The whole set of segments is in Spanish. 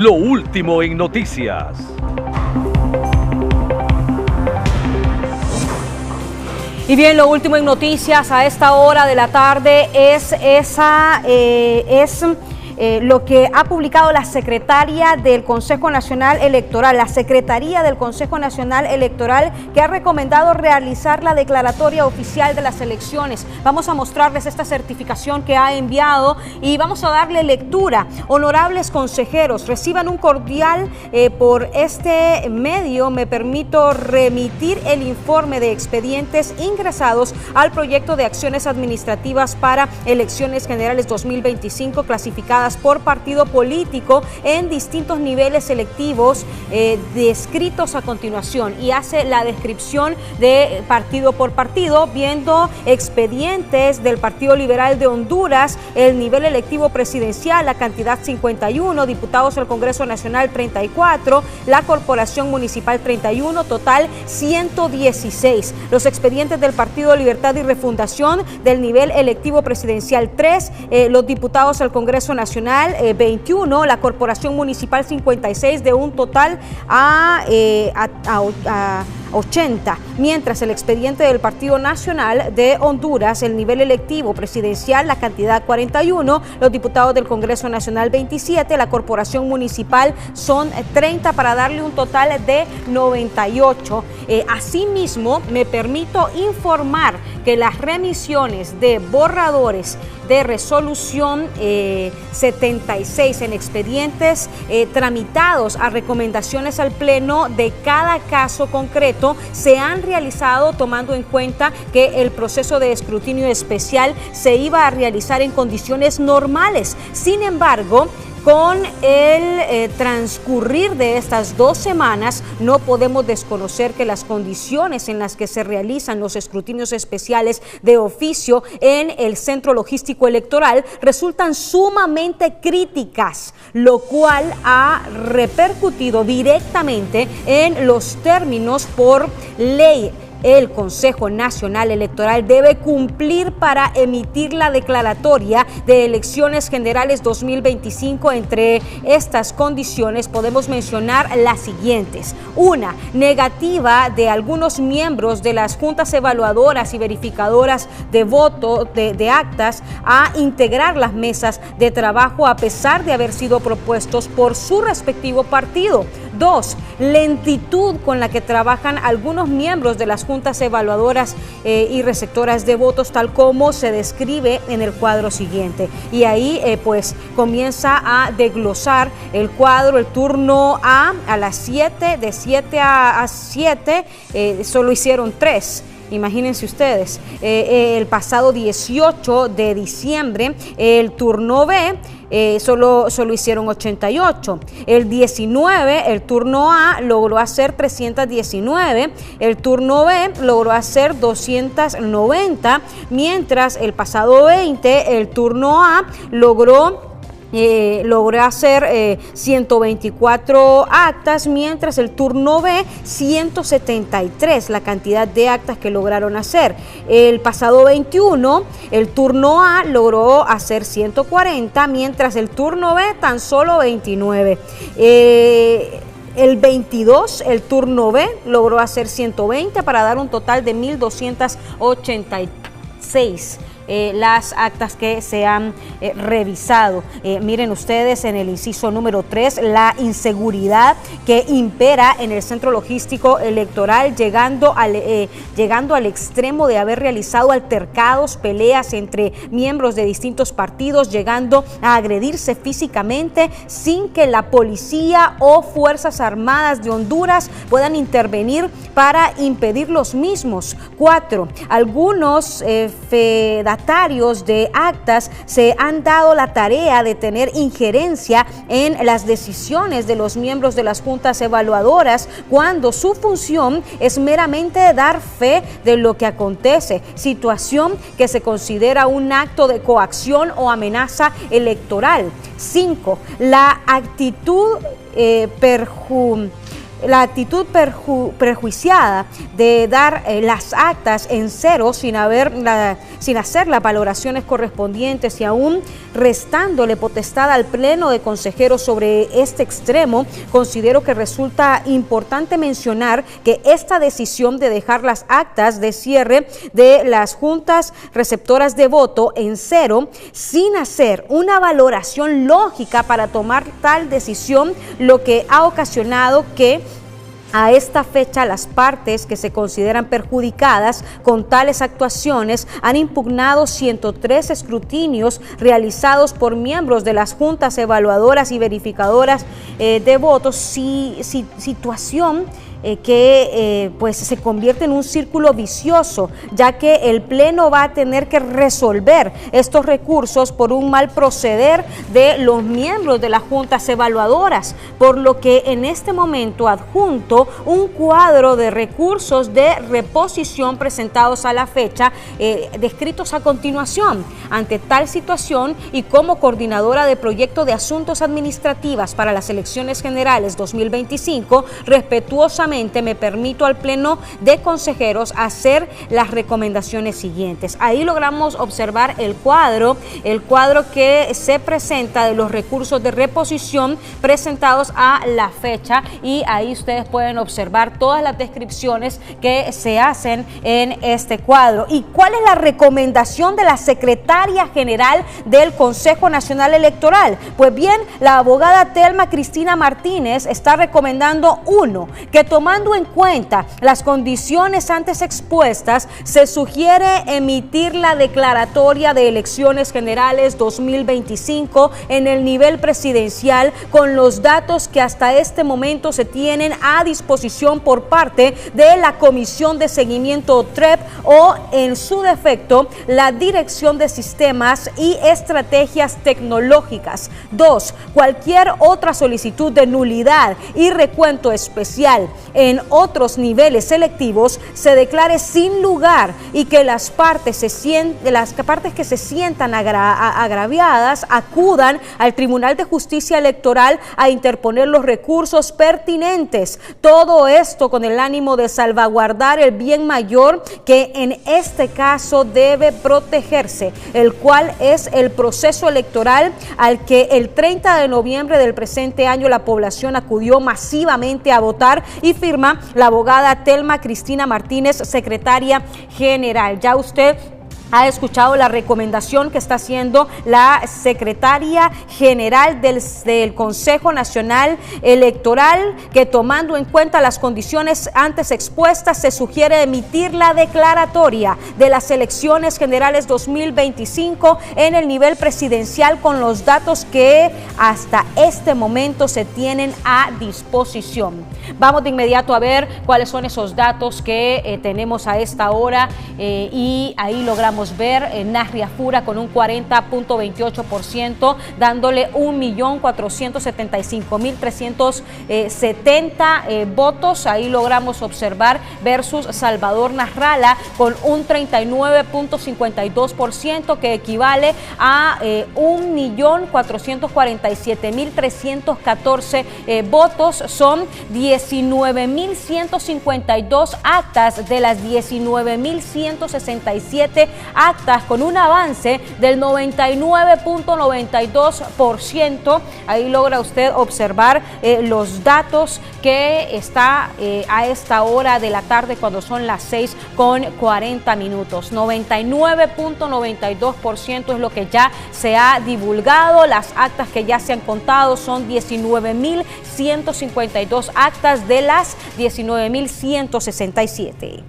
Lo último en noticias. Y bien, lo último en noticias a esta hora de la tarde es lo que ha publicado la secretaria del Consejo Nacional Electoral, la Secretaría del Consejo Nacional Electoral, que ha recomendado realizar la declaratoria oficial de las elecciones. Vamos a mostrarles esta certificación que ha enviado y vamos a darle lectura. Honorables consejeros, reciban un cordial por este medio. Me permito remitir el informe de expedientes ingresados al proyecto de acciones administrativas para elecciones generales 2025 clasificadas por partido político en distintos niveles selectivos descritos a continuación, y hace la descripción de partido por partido, viendo expedientes del Partido Liberal de Honduras, el nivel electivo presidencial, la cantidad 51, diputados del Congreso Nacional 34, la Corporación Municipal 31, total 116. Los expedientes del Partido Libertad y Refundación del nivel electivo presidencial 3, los diputados del Congreso Nacional 21, la Corporación Municipal 56, de un total a 80, mientras el expediente del Partido Nacional de Honduras, el nivel electivo presidencial, la cantidad 41, los diputados del Congreso Nacional 27, la Corporación Municipal son 30, para darle un total de 98. Asimismo, me permito informar que las remisiones de borradores de resolución 76 en expedientes tramitados a recomendaciones al Pleno de cada caso concreto se han realizado tomando en cuenta que el proceso de escrutinio especial se iba a realizar en condiciones normales. Sin embargo, con el transcurrir de estas 2 semanas, no podemos desconocer que las condiciones en las que se realizan los escrutinios especiales de oficio en el Centro Logístico Electoral resultan sumamente críticas, lo cual ha repercutido directamente en los términos por ley. El Consejo Nacional Electoral debe cumplir para emitir la declaratoria de elecciones generales 2025. Entre estas condiciones podemos mencionar las siguientes: 1. Negativa de algunos miembros de las juntas evaluadoras y verificadoras de voto de actas a integrar las mesas de trabajo a pesar de haber sido propuestos por su respectivo partido. 2. Lentitud con la que trabajan algunos miembros de las juntas evaluadoras y receptoras de votos, tal como se describe en el cuadro siguiente. Y ahí pues comienza a desglosar el cuadro. El turno A las 7, de 7 a 7, solo hicieron 3. Imagínense ustedes, el pasado 18 de diciembre, el turno B, solo hicieron 88. El 19, el turno A logró hacer 319, el turno B logró hacer 290, mientras el pasado 20, el turno A logró hacer 124 actas, mientras el turno B 173, la cantidad de actas que lograron hacer. El pasado 21, el turno A logró hacer 140, mientras el turno B tan solo 29. El 22, el turno B logró hacer 120 para dar un total de 1,286. Las actas que se han revisado. Miren ustedes en el inciso número 3, la inseguridad que impera en el Centro Logístico Electoral, llegando al extremo de haber realizado altercados, peleas entre miembros de distintos partidos, llegando a agredirse físicamente sin que la policía o Fuerzas Armadas de Honduras puedan intervenir para impedir los mismos. 4. Algunos fedatarios de actas se han dado la tarea de tener injerencia en las decisiones de los miembros de las juntas evaluadoras, cuando su función es meramente dar fe de lo que acontece, situación que se considera un acto de coacción o amenaza electoral. 5. La actitud la actitud prejuiciada de dar las actas en cero sin hacer las valoraciones correspondientes y aún restándole potestad al Pleno de Consejeros sobre este extremo, considero que resulta importante mencionar que esta decisión de dejar las actas de cierre de las juntas receptoras de voto en cero sin hacer una valoración lógica para tomar tal decisión, lo que ha ocasionado que a esta fecha, las partes que se consideran perjudicadas con tales actuaciones han impugnado 103 escrutinios realizados por miembros de las juntas evaluadoras y verificadoras de votos, situación que pues se convierte en un círculo vicioso, ya que el Pleno va a tener que resolver estos recursos por un mal proceder de los miembros de las juntas evaluadoras, por lo que en este momento adjunto un cuadro de recursos de reposición presentados a la fecha, descritos a continuación. Ante tal situación y como coordinadora de proyecto de asuntos administrativas para las elecciones generales 2025, respetuosamente me permito al Pleno de Consejeros hacer las recomendaciones siguientes. Ahí logramos observar el cuadro que se presenta de los recursos de reposición presentados a la fecha, y ahí ustedes pueden observar todas las descripciones que se hacen en este cuadro. ¿Y cuál es la recomendación de la secretaria general del Consejo Nacional Electoral? Pues bien, la abogada Telma Cristina Martínez está recomendando que tomando en cuenta las condiciones antes expuestas, se sugiere emitir la declaratoria de elecciones generales 2025 en el nivel presidencial con los datos que hasta este momento se tienen a disposición por parte de la Comisión de Seguimiento TREP o, en su defecto, la Dirección de Sistemas y Estrategias Tecnológicas. 2. Cualquier otra solicitud de nulidad y recuento especial en otros niveles selectivos se declare sin lugar y que las partes que se sientan agraviadas acudan al Tribunal de Justicia Electoral a interponer los recursos pertinentes. Todo esto con el ánimo de salvaguardar el bien mayor que en este caso debe protegerse, el cual es el proceso electoral al que el 30 de noviembre del presente año la población acudió masivamente a votar, y firma la abogada Telma Cristina Martínez, secretaria general. Ya usted ha escuchado la recomendación que está haciendo la secretaria general del Consejo Nacional Electoral, que tomando en cuenta las condiciones antes expuestas se sugiere emitir la declaratoria de las elecciones generales 2025 en el nivel presidencial con los datos que hasta este momento se tienen a disposición. Vamos de inmediato a ver cuáles son esos datos que tenemos a esta hora, y ahí logramos ver Nasri Afura con un 40.28%, dándole 1.475.370 votos. Ahí logramos observar versus Salvador Nasralla con un 39.52%, que equivale a 1.447.314 votos. Son 19.152 actas de las 19.167 actas, con un avance del 99.92%. Ahí logra usted observar los datos que está a esta hora de la tarde, cuando son las 6:40. 99.92% es lo que ya se ha divulgado. Las actas que ya se han contado son 19.152 actas de las 19.167.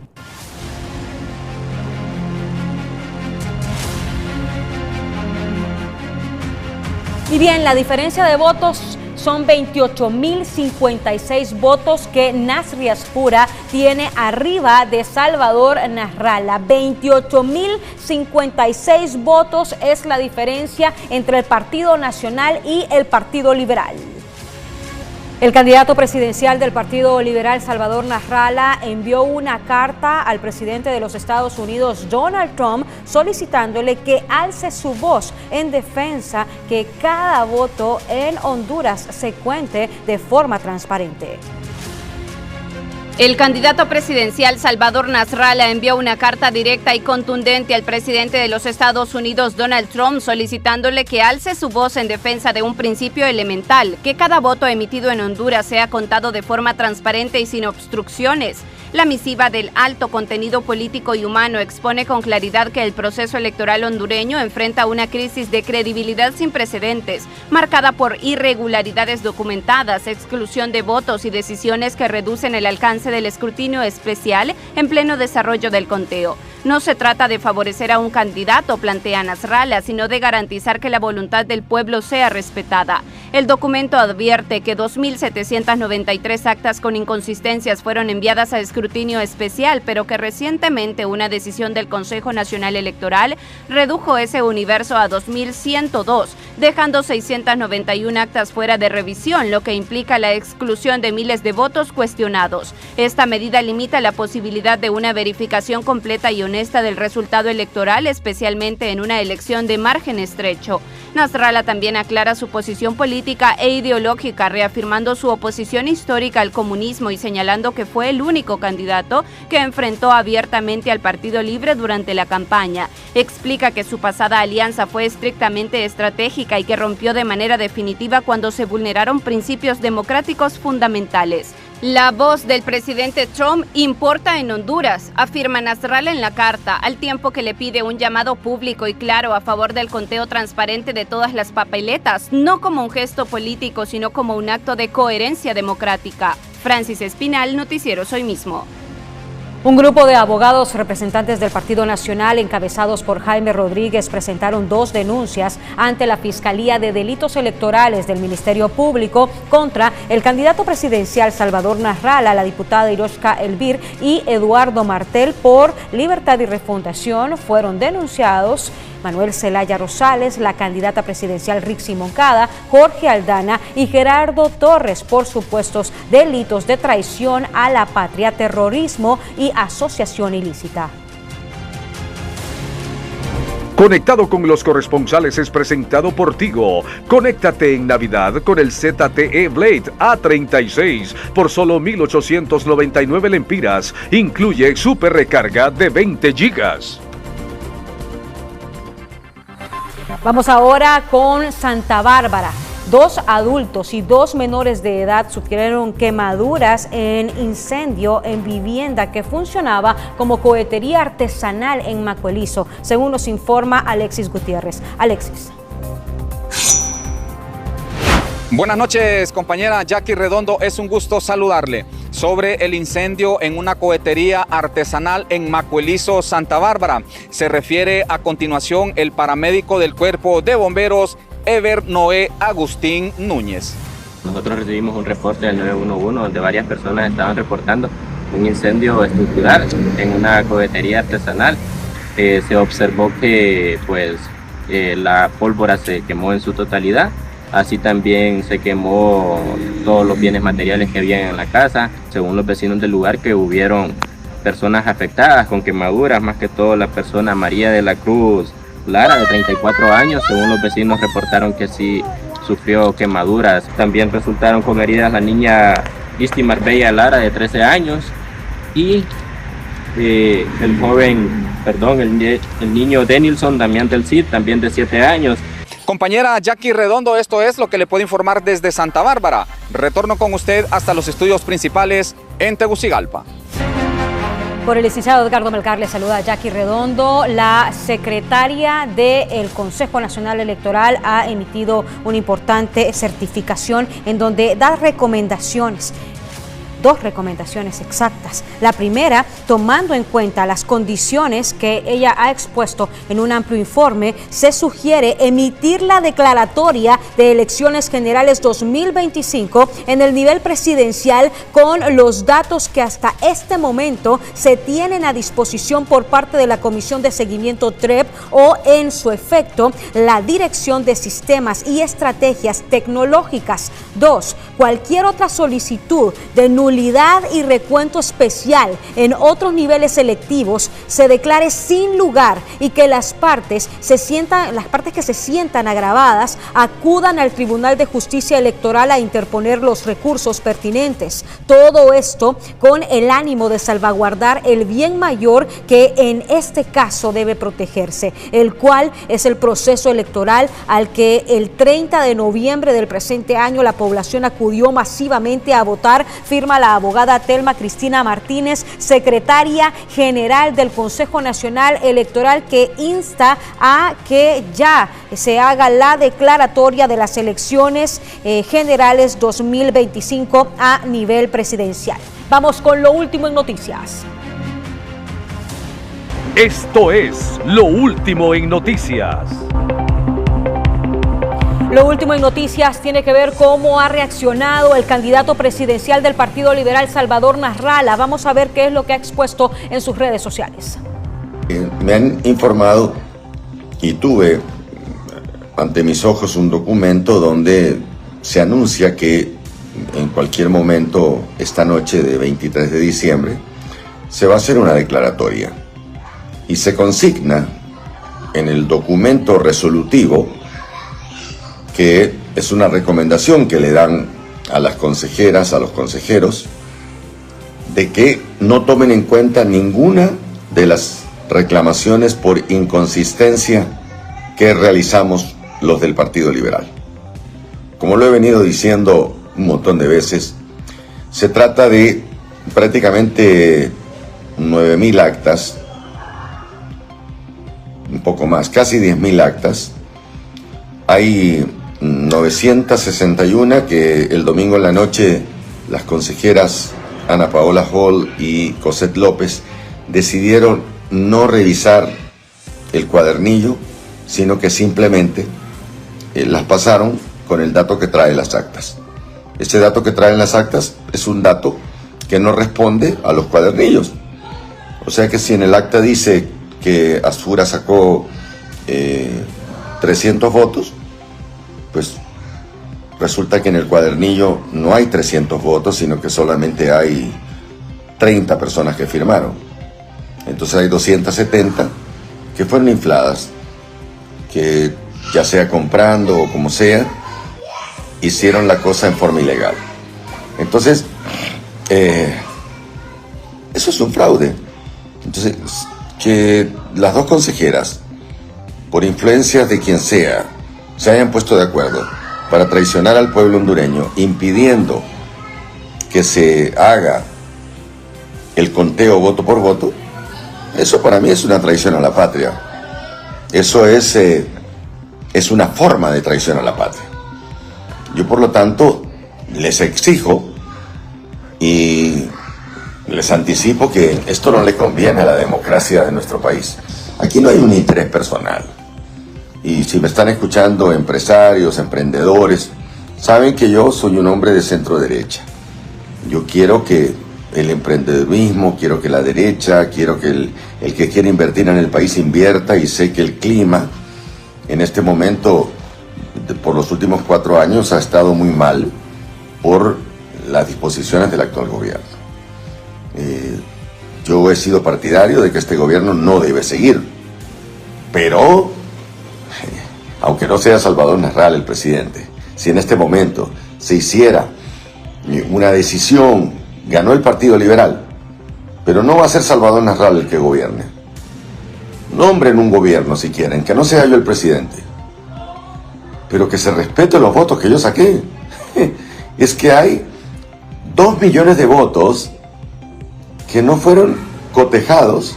Y bien, la diferencia de votos son 28.056 votos que Nasri Afura tiene arriba de Salvador Nasralla. 28.056 votos es la diferencia entre el Partido Nacional y el Partido Liberal. El candidato presidencial del Partido Liberal, Salvador Nasralla, envió una carta al presidente de los Estados Unidos, Donald Trump, solicitándole que alce su voz en defensa que cada voto en Honduras se cuente de forma transparente. El candidato presidencial Salvador Nasrallah envió una carta directa y contundente al presidente de los Estados Unidos, Donald Trump, solicitándole que alce su voz en defensa de un principio elemental, que cada voto emitido en Honduras sea contado de forma transparente y sin obstrucciones. La misiva del alto contenido político y humano expone con claridad que el proceso electoral hondureño enfrenta una crisis de credibilidad sin precedentes, marcada por irregularidades documentadas, exclusión de votos y decisiones que reducen el alcance del escrutinio especial en pleno desarrollo del conteo. No se trata de favorecer a un candidato, plantea Nasrallah, sino de garantizar que la voluntad del pueblo sea respetada. El documento advierte que 2.793 actas con inconsistencias fueron enviadas a escrutinio especial, pero que recientemente una decisión del Consejo Nacional Electoral redujo ese universo a 2.102, dejando 691 actas fuera de revisión, lo que implica la exclusión de miles de votos cuestionados. Esta medida limita la posibilidad de una verificación completa y honesta del resultado electoral, especialmente en una elección de margen estrecho. Nasrallah también aclara su posición política e ideológica, reafirmando su oposición histórica al comunismo y señalando que fue el único candidato que enfrentó abiertamente al Partido Libre durante la campaña. Explica que su pasada alianza fue estrictamente estratégica y que rompió de manera definitiva cuando se vulneraron principios democráticos fundamentales. La voz del presidente Trump importa en Honduras, afirma Nasrallah en la carta, al tiempo que le pide un llamado público y claro a favor del conteo transparente de todas las papeletas, no como un gesto político, sino como un acto de coherencia democrática. Francis Espinal, Noticiero Hoy Mismo. Un grupo de abogados representantes del Partido Nacional, encabezados por Jaime Rodríguez, presentaron 2 denuncias ante la Fiscalía de Delitos Electorales del Ministerio Público contra el candidato presidencial Salvador Nasrallah, la diputada Iroshka Elvir y Eduardo Martel por Libertad y Refundación. Fueron denunciados Manuel Zelaya Rosales, la candidata presidencial Rixi Moncada, Jorge Aldana y Gerardo Torres por supuestos delitos de traición a la patria, terrorismo y asociación ilícita. Conectado con los corresponsales es presentado por Tigo. Conéctate en Navidad con el ZTE Blade A36 por solo 1.899 lempiras. Incluye super recarga de 20 gigas. Vamos ahora con Santa Bárbara. 2 adultos y 2 menores de edad sufrieron quemaduras en incendio en vivienda que funcionaba como cohetería artesanal en Macuelizo, según nos informa Alexis Gutiérrez. Alexis. Buenas noches, compañera Jackie Redondo, es un gusto saludarle. Sobre el incendio en una cohetería artesanal en Macuelizo, Santa Bárbara, se refiere a continuación el paramédico del Cuerpo de Bomberos, Ever Noé Agustín Núñez. Nosotros recibimos un reporte del 911 donde varias personas estaban reportando un incendio estructural en una cohetería artesanal. Se observó que la pólvora se quemó en su totalidad. Así también se quemó todos los bienes materiales que había en la casa. Según los vecinos del lugar, que hubieron personas afectadas con quemaduras, más que todo la persona María de la Cruz Lara, de 34 años. Según los vecinos reportaron que sí sufrió quemaduras. También resultaron con heridas la niña Isti Marbella Lara, de 13 años, y el niño Denilson Damián del Cid, también de 7 años. Compañera Jackie Redondo, esto es lo que le puedo informar desde Santa Bárbara. Retorno con usted hasta los estudios principales en Tegucigalpa. Por el licenciado Edgardo Melgar le saluda a Jackie Redondo. La secretaria del Consejo Nacional Electoral ha emitido una importante certificación en donde da recomendaciones. 2 recomendaciones exactas. La primera, tomando en cuenta las condiciones que ella ha expuesto en un amplio informe, se sugiere emitir la declaratoria de elecciones generales 2025 en el nivel presidencial con los datos que hasta este momento se tienen a disposición por parte de la Comisión de Seguimiento TREP o, en su efecto, la Dirección de Sistemas y Estrategias Tecnológicas. 2. Cualquier otra solicitud de nulificación nulidad y recuento especial en otros niveles electivos se declare sin lugar y que las partes que se sientan agravadas acudan al Tribunal de Justicia Electoral a interponer los recursos pertinentes. Todo esto con el ánimo de salvaguardar el bien mayor que en este caso debe protegerse, el cual es el proceso electoral al que el 30 de noviembre del presente año la población acudió masivamente a votar, firma la abogada Telma Cristina Martínez, secretaria general del Consejo Nacional Electoral, que insta a que ya se haga la declaratoria de las elecciones generales 2025 a nivel presidencial. Vamos con lo último en noticias. Esto es Lo Último en Noticias. Lo último en noticias tiene que ver cómo ha reaccionado el candidato presidencial del Partido Liberal, Salvador Nasralla. Vamos a ver qué es lo que ha expuesto en sus redes sociales. Me han informado y tuve ante mis ojos un documento donde se anuncia que en cualquier momento esta noche de 23 de diciembre se va a hacer una declaratoria y se consigna en el documento resolutivo, que es una recomendación que le dan a las consejeras, a los consejeros, de que no tomen en cuenta ninguna de las reclamaciones por inconsistencia que realizamos los del Partido Liberal. Como lo he venido diciendo un montón de veces, se trata de prácticamente 9.000 actas, un poco más, casi 10.000 actas. Hay 961 que el domingo en la noche las consejeras Ana Paola Hall y Cosette López decidieron no revisar el cuadernillo, sino que simplemente las pasaron con el dato que trae las actas. Ese dato que traen las actas es un dato que no responde a los cuadernillos. O sea que si en el acta dice que Asfura sacó 300 votos, pues resulta que en el cuadernillo no hay 300 votos, sino que solamente hay 30 personas que firmaron. Entonces hay 270 que fueron infladas, que ya sea comprando o como sea, hicieron la cosa en forma ilegal. Entonces, eso es un fraude. Entonces, que las dos consejeras, por influencias de quien sea, se hayan puesto de acuerdo para traicionar al pueblo hondureño, impidiendo que se haga el conteo voto por voto, eso para mí es una traición a la patria. Eso es una forma de traición a la patria. Yo, por lo tanto, les exijo y les anticipo que esto no le conviene a la democracia de nuestro país. Aquí no hay un interés personal. Y si me están escuchando empresarios, emprendedores, saben que yo soy un hombre de centro derecha. Yo quiero que el emprendedurismo, quiero que la derecha, quiero que el que quiere invertir en el país invierta, y sé que el clima en este momento, por los últimos 4 años, ha estado muy mal por las disposiciones del actual gobierno. Yo he sido partidario de que este gobierno no debe seguir, pero aunque no sea Salvador Nasralla el presidente, si en este momento se hiciera una decisión, ganó el Partido Liberal, pero no va a ser Salvador Nasralla el que gobierne. Nombren un gobierno si quieren, que no sea yo el presidente, pero que se respeten los votos que yo saqué. Es que hay 2 millones de votos que no fueron cotejados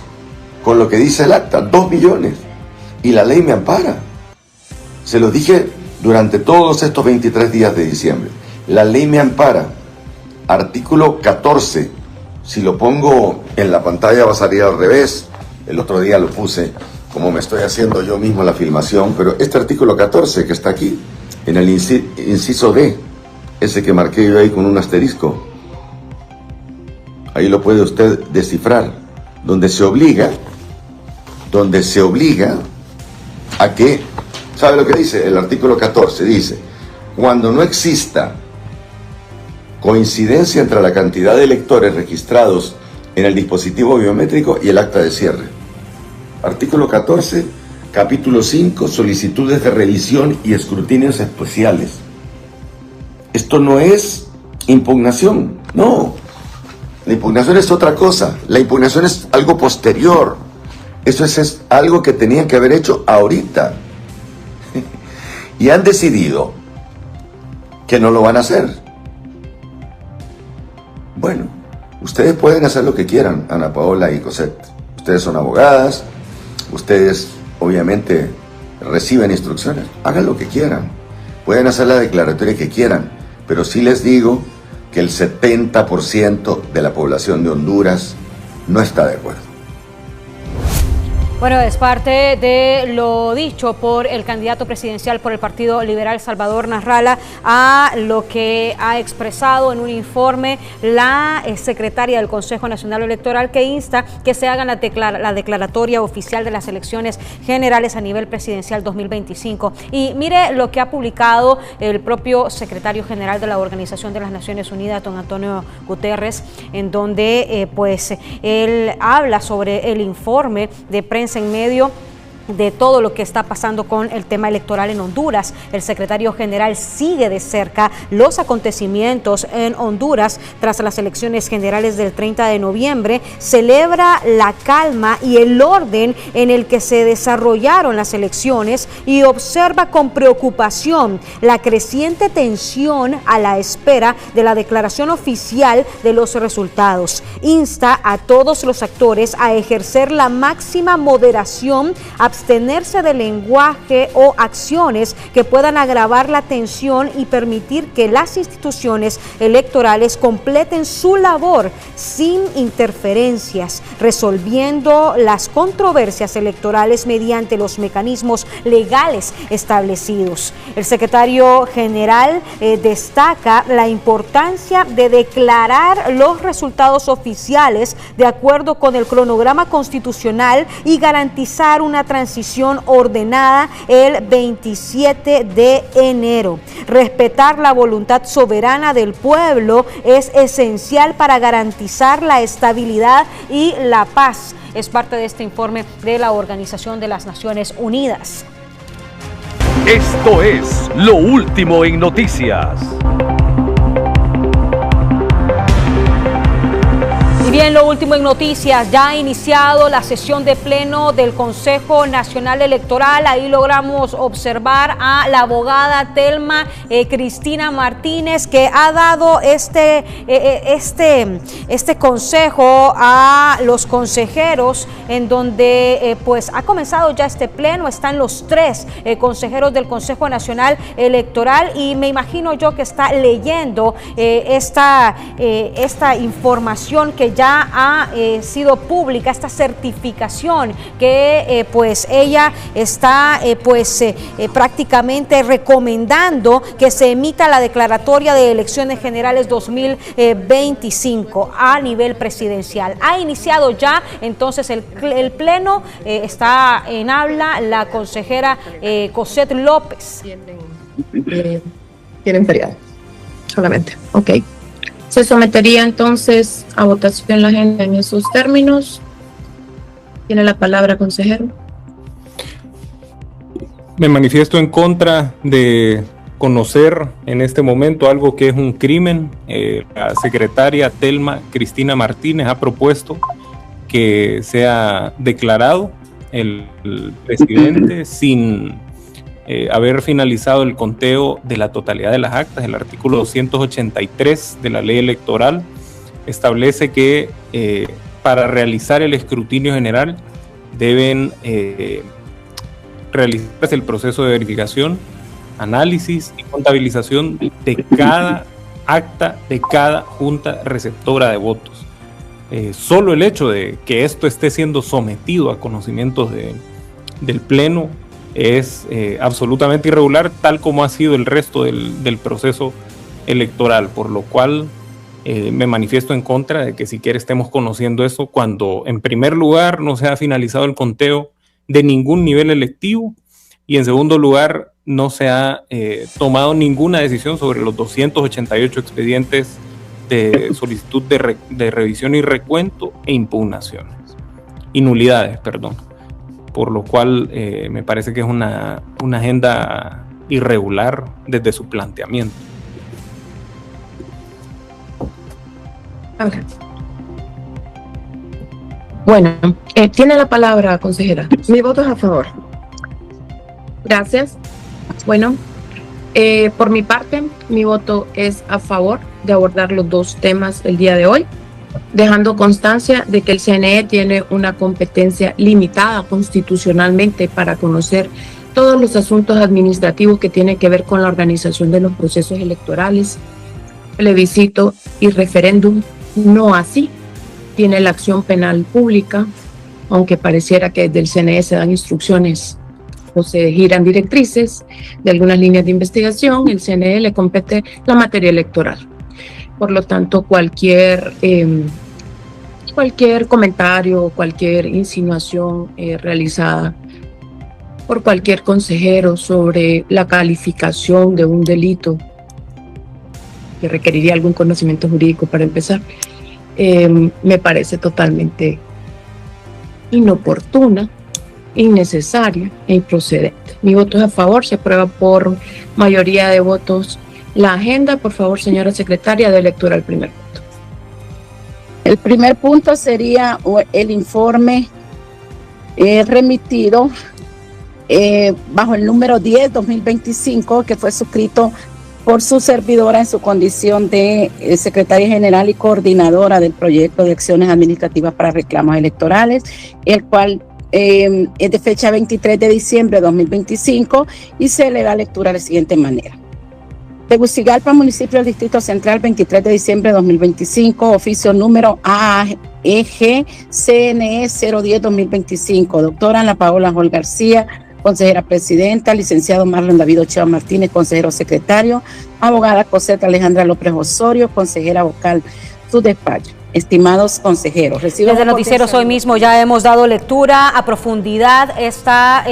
con lo que dice el acta, 2 millones, y la ley me ampara. Se lo dije durante todos estos 23 días de diciembre. La ley me ampara. Artículo 14. Si lo pongo en la pantalla va a salir al revés. El otro día lo puse como me estoy haciendo yo mismo la filmación, pero este artículo 14 que está aquí, en el inciso D, ese que marqué yo ahí con un asterisco, ahí lo puede usted descifrar, donde se obliga a que, ¿sabe lo que dice? El artículo 14 dice: cuando no exista coincidencia entre la cantidad de electores registrados en el dispositivo biométrico y el acta de cierre. Artículo 14, capítulo 5, solicitudes de revisión y escrutinios especiales. Esto no es impugnación, no. La impugnación es otra cosa. La impugnación es algo posterior. Eso es algo que tenían que haber hecho ahorita. Y han decidido que no lo van a hacer. Bueno, ustedes pueden hacer lo que quieran, Ana Paola y Cosette. Ustedes son abogadas, ustedes obviamente reciben instrucciones. Hagan lo que quieran. Pueden hacer la declaratoria que quieran, pero sí les digo que el 70% de la población de Honduras no está de acuerdo. Bueno, es parte de lo dicho por el candidato presidencial por el Partido Liberal, Salvador Nasralla, a lo que ha expresado en un informe la secretaria del Consejo Nacional Electoral, que insta que se haga la declaratoria oficial de las elecciones generales a nivel presidencial 2025. Y mire lo que ha publicado el propio secretario general de la Organización de las Naciones Unidas, don Antonio Guterres, en donde él habla sobre el informe de prensa en medio de todo lo que está pasando con el tema electoral en Honduras. El secretario general sigue de cerca los acontecimientos en Honduras tras las elecciones generales del 30 de noviembre. Celebra la calma y el orden en el que se desarrollaron las elecciones y observa con preocupación la creciente tensión a la espera de la declaración oficial de los resultados. Insta a todos los actores a ejercer la máxima moderación, abstenerse de lenguaje o acciones que puedan agravar la tensión y permitir que las instituciones electorales completen su labor sin interferencias, resolviendo las controversias electorales mediante los mecanismos legales establecidos. El secretario general destaca la importancia de declarar los resultados oficiales de acuerdo con el cronograma constitucional y garantizar una transición ordenada el 27 de enero. Respetar la voluntad soberana del pueblo es esencial para garantizar la estabilidad y la paz. Es parte de este informe de la Organización de las Naciones Unidas. Esto es Lo Último en Noticias. Bien, lo último en noticias, ya ha iniciado la sesión de pleno del Consejo Nacional Electoral. Ahí logramos observar a la abogada Telma Cristina Martínez, que ha dado este consejo a los consejeros, en donde pues ha comenzado ya este pleno. Están los 3 consejeros del Consejo Nacional Electoral y me imagino yo que está leyendo esta información que ya ha sido pública, esta certificación que pues ella está prácticamente recomendando que se emita la declaratoria de elecciones generales 2025 a nivel presidencial. Ha iniciado ya entonces el pleno, está en habla la consejera Cosette López. Tienen feriado, solamente, ok. Se sometería entonces a votación la agenda en esos términos. Tiene la palabra, consejero. Me manifiesto en contra de conocer en este momento algo que es un crimen. La secretaria Telma Cristina Martínez ha propuesto que sea declarado el presidente sin haber finalizado el conteo de la totalidad de las actas. El artículo 283 de la ley electoral establece que para realizar el escrutinio general deben realizarse el proceso de verificación, análisis y contabilización de cada acta de cada junta receptora de votos. Solo el hecho de que esto esté siendo sometido a conocimientos del Pleno es absolutamente irregular, tal como ha sido el resto del proceso electoral, por lo cual me manifiesto en contra de que siquiera estemos conociendo eso cuando en primer lugar no se ha finalizado el conteo de ningún nivel electivo y en segundo lugar no se ha tomado ninguna decisión sobre los 288 expedientes de solicitud de revisión y recuento e impugnaciones. Y nulidades, perdón. Por lo cual me parece que es una agenda irregular desde su planteamiento. Bueno, tiene la palabra, consejera. Mi voto es a favor. Gracias. Bueno, por mi parte, mi voto es a favor de abordar los dos temas el día de hoy, dejando constancia de que el CNE tiene una competencia limitada constitucionalmente para conocer todos los asuntos administrativos que tienen que ver con la organización de los procesos electorales, plebiscito y referéndum. No así tiene la acción penal pública, aunque pareciera que desde el CNE se dan instrucciones o se giran directrices de algunas líneas de investigación. El CNE le compete la materia electoral. Por lo tanto, cualquier comentario, cualquier insinuación realizada por cualquier consejero sobre la calificación de un delito que requeriría algún conocimiento jurídico para empezar, me parece totalmente inoportuna, innecesaria e improcedente. Mi voto es a favor, se aprueba por mayoría de votos la agenda. Por favor, señora secretaria, de lectura al primer punto. El primer punto sería el informe remitido bajo el número 10/2025, que fue suscrito por su servidora en su condición de secretaria general y coordinadora del proyecto de acciones administrativas para reclamos electorales, el cual es de fecha 23 de diciembre de 2025 y se le da lectura de la siguiente manera. Tegucigalpa, municipio del Distrito Central, 23 de diciembre de 2025, oficio número AEG CNE 010-2025. Doctora Ana Paola Jol García, consejera presidenta. Licenciado Marlon David Ochoa Martínez, consejero secretario. Abogada Cosette Alejandra López Osorio, consejera vocal, su despacho. Estimados consejeros, desde Noticieros hoy mismo ya hemos dado lectura a profundidad esta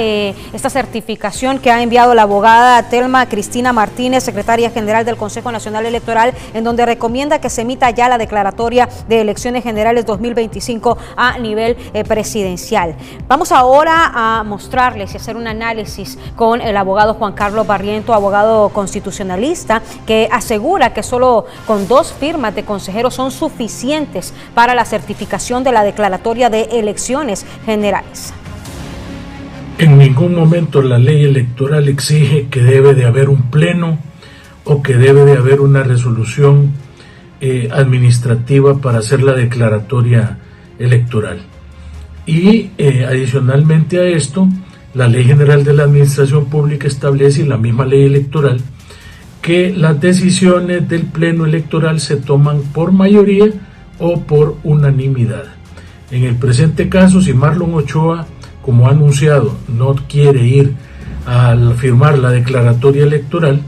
certificación que ha enviado la abogada Telma Cristina Martínez, secretaria general del Consejo Nacional Electoral, en donde recomienda que se emita ya la declaratoria de elecciones generales 2025 a nivel presidencial. Vamos ahora a mostrarles y hacer un análisis con el abogado Juan Carlos Barriento, abogado constitucionalista, que asegura que solo con 2 firmas de consejeros son suficientes para la certificación de la declaratoria de elecciones generales. En ningún momento la ley electoral exige que debe de haber un pleno o que debe de haber una resolución administrativa para hacer la declaratoria electoral. Y adicionalmente a esto, la Ley General de la Administración Pública establece, y la misma ley electoral, que las decisiones del pleno electoral se toman por mayoría o por unanimidad. En el presente caso, si Marlon Ochoa, como ha anunciado, no quiere ir a firmar la declaratoria electoral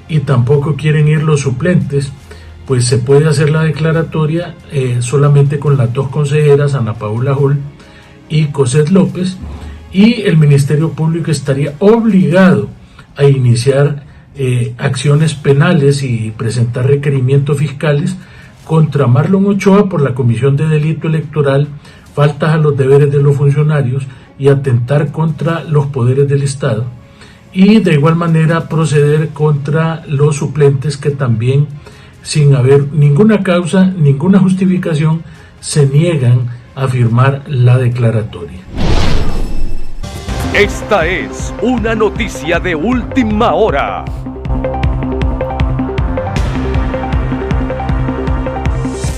y tampoco quieren ir los suplentes, pues se puede hacer la declaratoria solamente con las 2 consejeras, Ana Paola Jol y Cosette López, y el Ministerio Público estaría obligado a iniciar acciones penales y presentar requerimientos fiscales contra Marlon Ochoa por la comisión de delito electoral, faltas a los deberes de los funcionarios y atentar contra los poderes del Estado, y de igual manera proceder contra los suplentes que también, sin haber ninguna causa, ninguna justificación, se niegan a firmar la declaratoria. Esta es una noticia de última hora.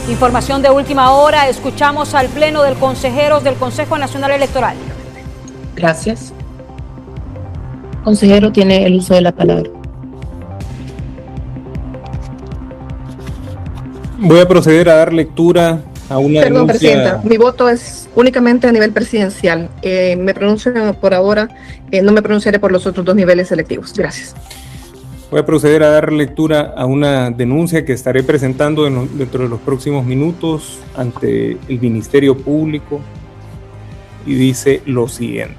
Información de última hora, escuchamos al Pleno de Consejeros del Consejo Nacional Electoral. Gracias. Consejero, tiene el uso de la palabra. Voy a proceder a dar lectura a una Perdón, denuncia. Presidenta, mi voto es únicamente a nivel presidencial. Me pronuncio por ahora, no me pronunciaré por los otros 2 niveles selectivos. Gracias. Voy a proceder a dar lectura a una denuncia que estaré presentando dentro de los próximos minutos ante el Ministerio Público, y dice lo siguiente.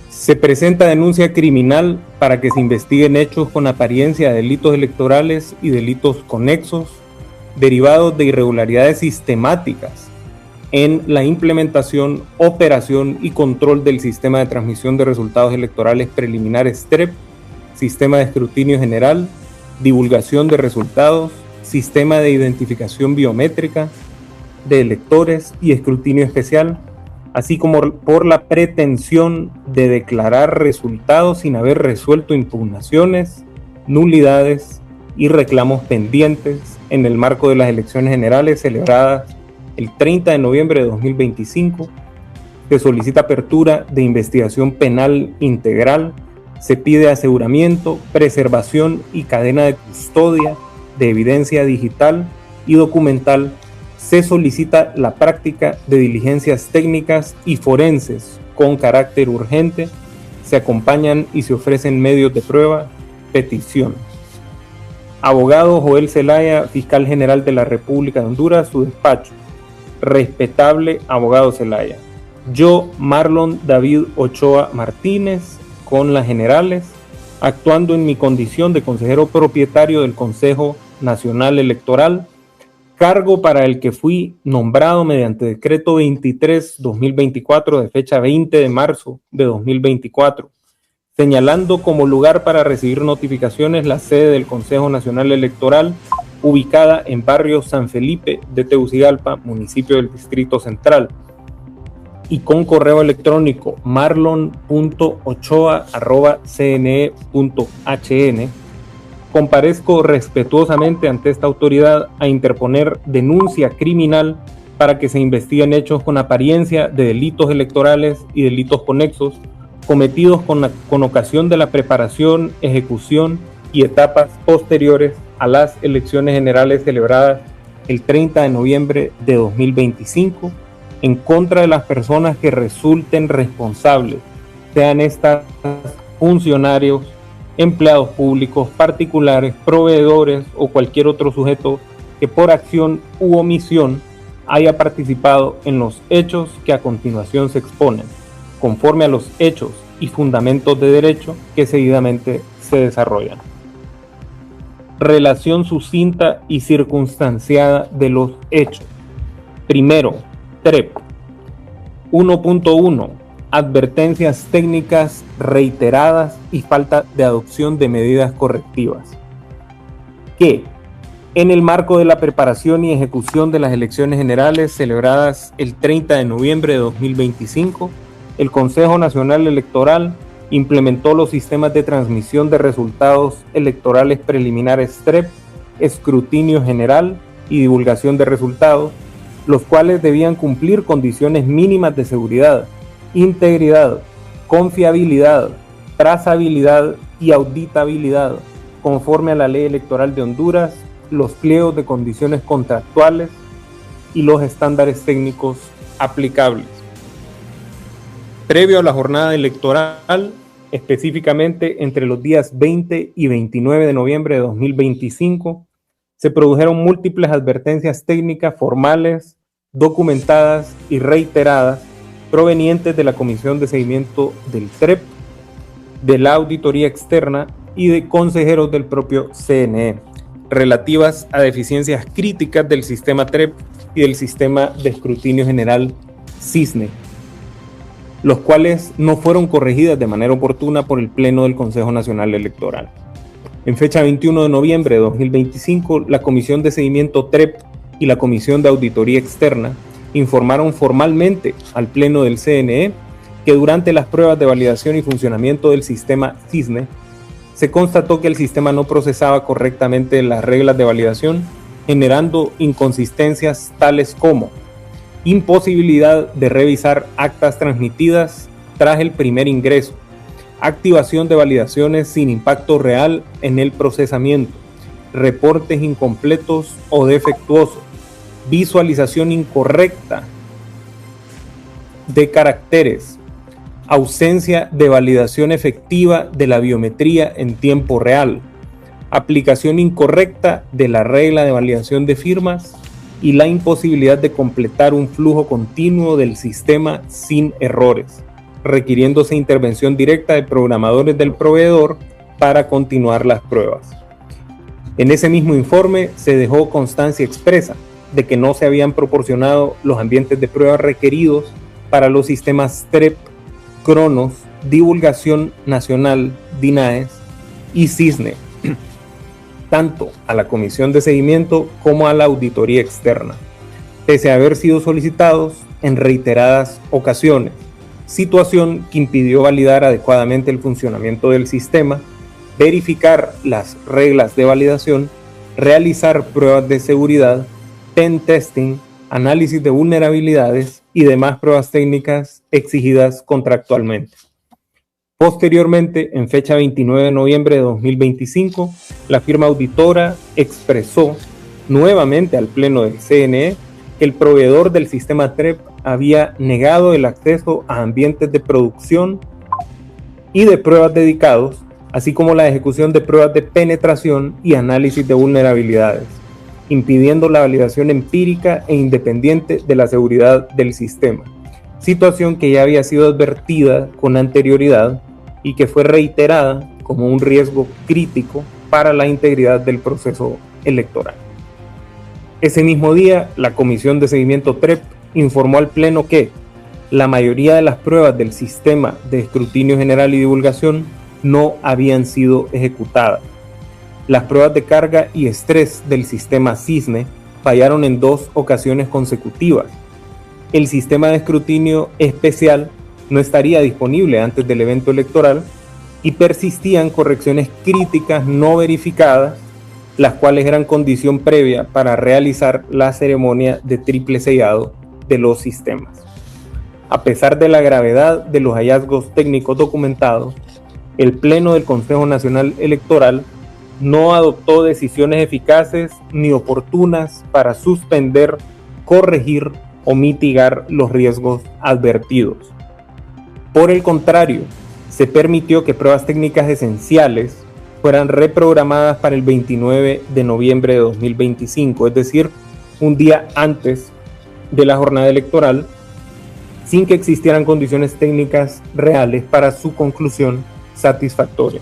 Se presenta denuncia criminal para que se investiguen hechos con apariencia de delitos electorales y delitos conexos derivados de irregularidades sistemáticas en la implementación, operación y control del sistema de transmisión de resultados electorales preliminares TREP, sistema de escrutinio general, divulgación de resultados, sistema de identificación biométrica de electores y escrutinio especial, así como por la pretensión de declarar resultados sin haber resuelto impugnaciones, nulidades y reclamos pendientes en el marco de las elecciones generales celebradas el 30 de noviembre de 2025. Se solicita apertura de investigación penal integral, se pide aseguramiento, preservación y cadena de custodia de evidencia digital y documental. Se solicita la práctica de diligencias técnicas y forenses con carácter urgente. Se acompañan y se ofrecen medios de prueba. Petición. Abogado Joel Zelaya, Fiscal General de la República de Honduras, su despacho. Respetable abogado Zelaya. Yo, Marlon David Ochoa Martínez, con las generales, actuando en mi condición de consejero propietario del Consejo Nacional Electoral, cargo para el que fui nombrado mediante decreto 23/2024 de fecha 20 de marzo de 2024, señalando como lugar para recibir notificaciones la sede del Consejo Nacional Electoral, ubicada en barrio San Felipe de Tegucigalpa, municipio del Distrito Central, y con correo electrónico marlon.ochoa@cne.hn. Comparezco respetuosamente ante esta autoridad a interponer denuncia criminal para que se investiguen hechos con apariencia de delitos electorales y delitos conexos cometidos con ocasión de la preparación, ejecución y etapas posteriores a las elecciones generales celebradas el 30 de noviembre de 2025, en contra de las personas que resulten responsables, sean estas funcionarios, empleados públicos, particulares, proveedores o cualquier otro sujeto que por acción u omisión haya participado en los hechos que a continuación se exponen, conforme a los hechos y fundamentos de derecho que seguidamente se desarrollan. Relación sucinta y circunstanciada de los hechos. Primero, TREP. 1.1. Advertencias técnicas reiteradas y falta de adopción de medidas correctivas. Que, en el marco de la preparación y ejecución de las elecciones generales celebradas el 30 de noviembre de 2025, el Consejo Nacional Electoral implementó los sistemas de transmisión de resultados electorales preliminares TREP, escrutinio general y divulgación de resultados, los cuales debían cumplir condiciones mínimas de seguridad, integridad, confiabilidad, trazabilidad y auditabilidad, conforme a la Ley Electoral de Honduras, los pliegos de condiciones contractuales y los estándares técnicos aplicables. Previo a la jornada electoral, específicamente entre los días 20 y 29 de noviembre de 2025, se produjeron múltiples advertencias técnicas formales, documentadas y reiteradas provenientes de la Comisión de Seguimiento del TREP, de la Auditoría Externa y de consejeros del propio CNE, relativas a deficiencias críticas del sistema TREP y del sistema de escrutinio general CISNE, los cuales no fueron corregidas de manera oportuna por el Pleno del Consejo Nacional Electoral. En fecha 21 de noviembre de 2025, la Comisión de Seguimiento TREP y la Comisión de Auditoría Externa informaron formalmente al Pleno del CNE que durante las pruebas de validación y funcionamiento del sistema CISNE, se constató que el sistema no procesaba correctamente las reglas de validación, generando inconsistencias tales como imposibilidad de revisar actas transmitidas tras el primer ingreso, activación de validaciones sin impacto real en el procesamiento, reportes incompletos o defectuosos, visualización incorrecta de caracteres, ausencia de validación efectiva de la biometría en tiempo real, aplicación incorrecta de la regla de validación de firmas y la imposibilidad de completar un flujo continuo del sistema sin errores, requiriéndose intervención directa de programadores del proveedor para continuar las pruebas. En ese mismo informe se dejó constancia expresa de que no se habían proporcionado los ambientes de prueba requeridos para los sistemas TREP, Cronos, Divulgación Nacional, DINAES y CISNE, tanto a la Comisión de Seguimiento como a la auditoría externa, pese a haber sido solicitados en reiteradas ocasiones, situación que impidió validar adecuadamente el funcionamiento del sistema, verificar las reglas de validación, realizar pruebas de seguridad, pen testing, análisis de vulnerabilidades y demás pruebas técnicas exigidas contractualmente. Posteriormente, en fecha 29 de noviembre de 2025, la firma auditora expresó nuevamente al Pleno del CNE que el proveedor del sistema TREP había negado el acceso a ambientes de producción y de pruebas dedicados, así como la ejecución de pruebas de penetración y análisis de vulnerabilidades, impidiendo la validación empírica e independiente de la seguridad del sistema, situación que ya había sido advertida con anterioridad y que fue reiterada como un riesgo crítico para la integridad del proceso electoral. Ese mismo día, la Comisión de Seguimiento TREP informó al Pleno que la mayoría de las pruebas del sistema de escrutinio general y divulgación no habían sido ejecutadas. Las pruebas de carga y estrés del sistema CISNE fallaron en 2 ocasiones consecutivas. El sistema de escrutinio especial no estaría disponible antes del evento electoral y persistían correcciones críticas no verificadas, las cuales eran condición previa para realizar la ceremonia de triple sellado de los sistemas. A pesar de la gravedad de los hallazgos técnicos documentados, el Pleno del Consejo Nacional Electoral no adoptó decisiones eficaces ni oportunas para suspender, corregir o mitigar los riesgos advertidos. Por el contrario, se permitió que pruebas técnicas esenciales fueran reprogramadas para el 29 de noviembre de 2025, es decir, un día antes de la jornada electoral, sin que existieran condiciones técnicas reales para su conclusión satisfactoria.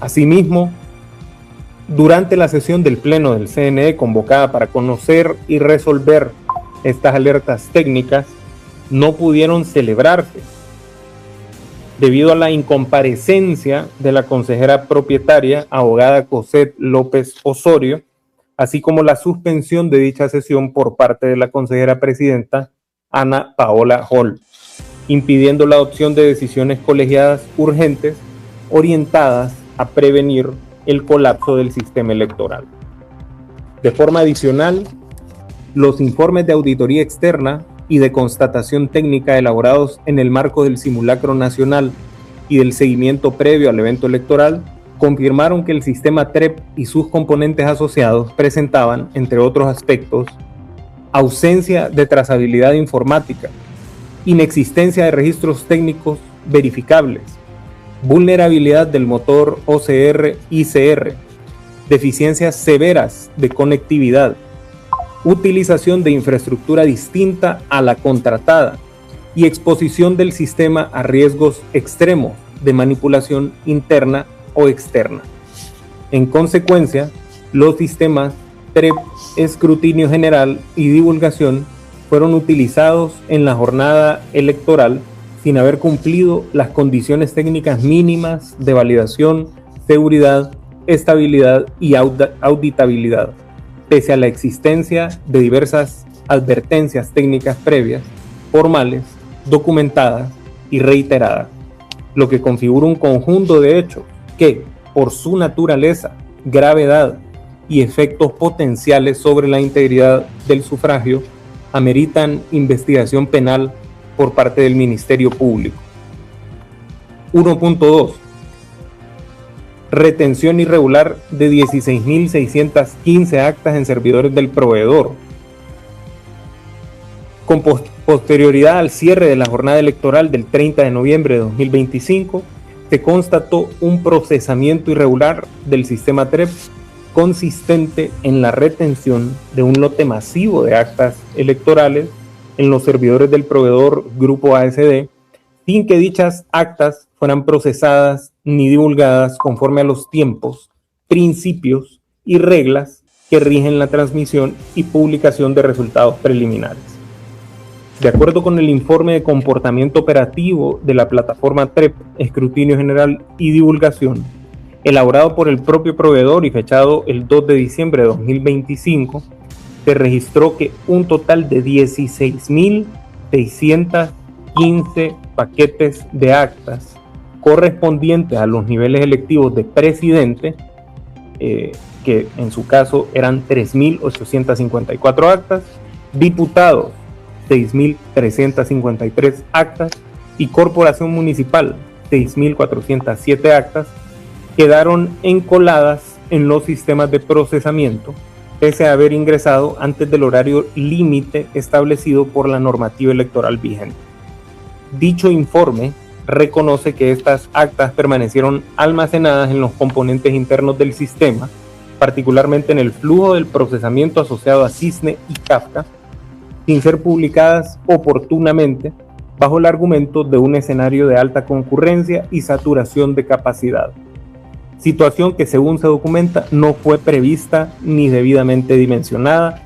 Asimismo, durante la sesión del Pleno del CNE convocada para conocer y resolver estas alertas técnicas, no pudieron celebrarse debido a la incomparecencia de la consejera propietaria, abogada Cosette López Osorio, así como la suspensión de dicha sesión por parte de la consejera presidenta Ana Paola Hall, impidiendo la adopción de decisiones colegiadas urgentes orientadas a prevenir el colapso del sistema electoral. De forma adicional, los informes de auditoría externa y de constatación técnica elaborados en el marco del simulacro nacional y del seguimiento previo al evento electoral confirmaron que el sistema TREP y sus componentes asociados presentaban, entre otros aspectos, ausencia de trazabilidad informática, inexistencia de registros técnicos verificables, vulnerabilidad del motor OCR-ICR, deficiencias severas de conectividad, utilización de infraestructura distinta a la contratada y exposición del sistema a riesgos extremos de manipulación interna o externa. En consecuencia, los sistemas TREP, escrutinio general y divulgación fueron utilizados en la jornada electoral sin haber cumplido las condiciones técnicas mínimas de validación, seguridad, estabilidad y auditabilidad, pese a la existencia de diversas advertencias técnicas previas, formales, documentadas y reiteradas, lo que configura un conjunto de hechos que, por su naturaleza, gravedad y efectos potenciales sobre la integridad del sufragio, ameritan investigación penal por parte del Ministerio Público. 1.2. Retención irregular de 16.615 actas en servidores del proveedor. Con posterioridad al cierre de la jornada electoral del 30 de noviembre de 2025, se constató un procesamiento irregular del sistema TREP consistente en la retención de un lote masivo de actas electorales en los servidores del proveedor Grupo ASD, sin que dichas actas fueran procesadas ni divulgadas conforme a los tiempos, principios y reglas que rigen la transmisión y publicación de resultados preliminares. De acuerdo con el informe de comportamiento operativo de la plataforma TREP, Escrutinio General y Divulgación, elaborado por el propio proveedor y fechado el 2 de diciembre de 2025, se registró que un total de 16.615 paquetes de actas correspondientes a los niveles electivos de presidente, que en su caso eran 3.854 actas, diputados 6.353 actas y corporación municipal 6.407 actas, quedaron encoladas en los sistemas de procesamiento, pese a haber ingresado antes del horario límite establecido por la normativa electoral vigente. Dicho informe reconoce que estas actas permanecieron almacenadas en los componentes internos del sistema, particularmente en el flujo del procesamiento asociado a Cisne y Kafka, sin ser publicadas oportunamente, bajo el argumento de un escenario de alta concurrencia y saturación de capacidad. Situación que, según se documenta, no fue prevista ni debidamente dimensionada,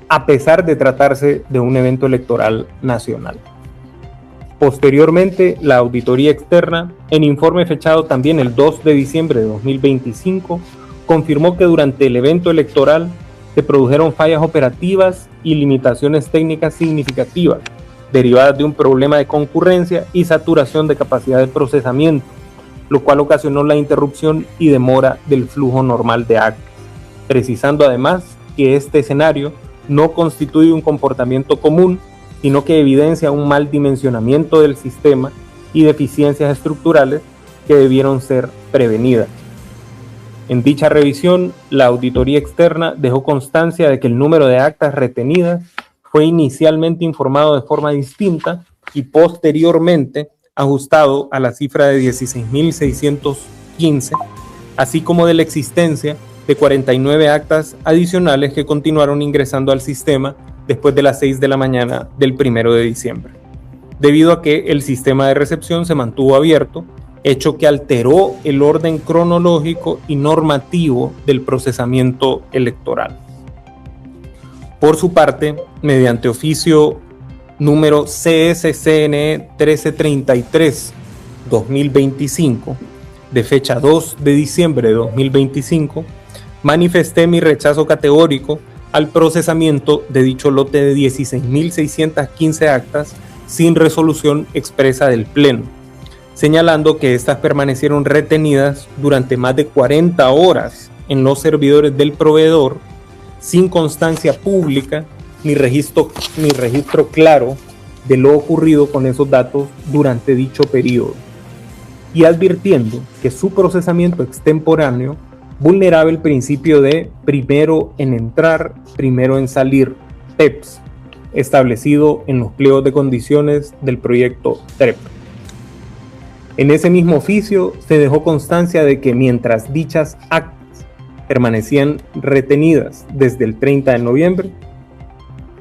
a pesar de tratarse de un evento electoral nacional. Posteriormente, la auditoría externa, en informe fechado también el 2 de diciembre de 2025, confirmó que durante el evento electoral se produjeron fallas operativas y limitaciones técnicas significativas, derivadas de un problema de concurrencia y saturación de capacidad de procesamiento, lo cual ocasionó la interrupción y demora del flujo normal de actas, precisando además que este escenario no constituye un comportamiento común, sino que evidencia un mal dimensionamiento del sistema y deficiencias estructurales que debieron ser prevenidas. En dicha revisión, la auditoría externa dejó constancia de que el número de actas retenidas fue inicialmente informado de forma distinta y posteriormente ajustado a la cifra de 16.615, así como de la existencia de 49 actas adicionales que continuaron ingresando al sistema después de las 6 de la mañana del 1 de diciembre, debido a que el sistema de recepción se mantuvo abierto, hecho que alteró el orden cronológico y normativo del procesamiento electoral. Por su parte, mediante oficio número CSCNE 1333-2025, de fecha 2 de diciembre de 2025, manifesté mi rechazo categórico al procesamiento de dicho lote de 16.615 actas sin resolución expresa del Pleno, señalando que estas permanecieron retenidas durante más de 40 horas en los servidores del proveedor, sin constancia pública ni registro claro de lo ocurrido con esos datos durante dicho periodo, y advirtiendo que su procesamiento extemporáneo vulneraba el principio de primero en entrar, primero en salir, PEPS, establecido en los pliegos de condiciones del proyecto TREP. En ese mismo oficio se dejó constancia de que mientras dichas actas permanecían retenidas desde el 30 de noviembre,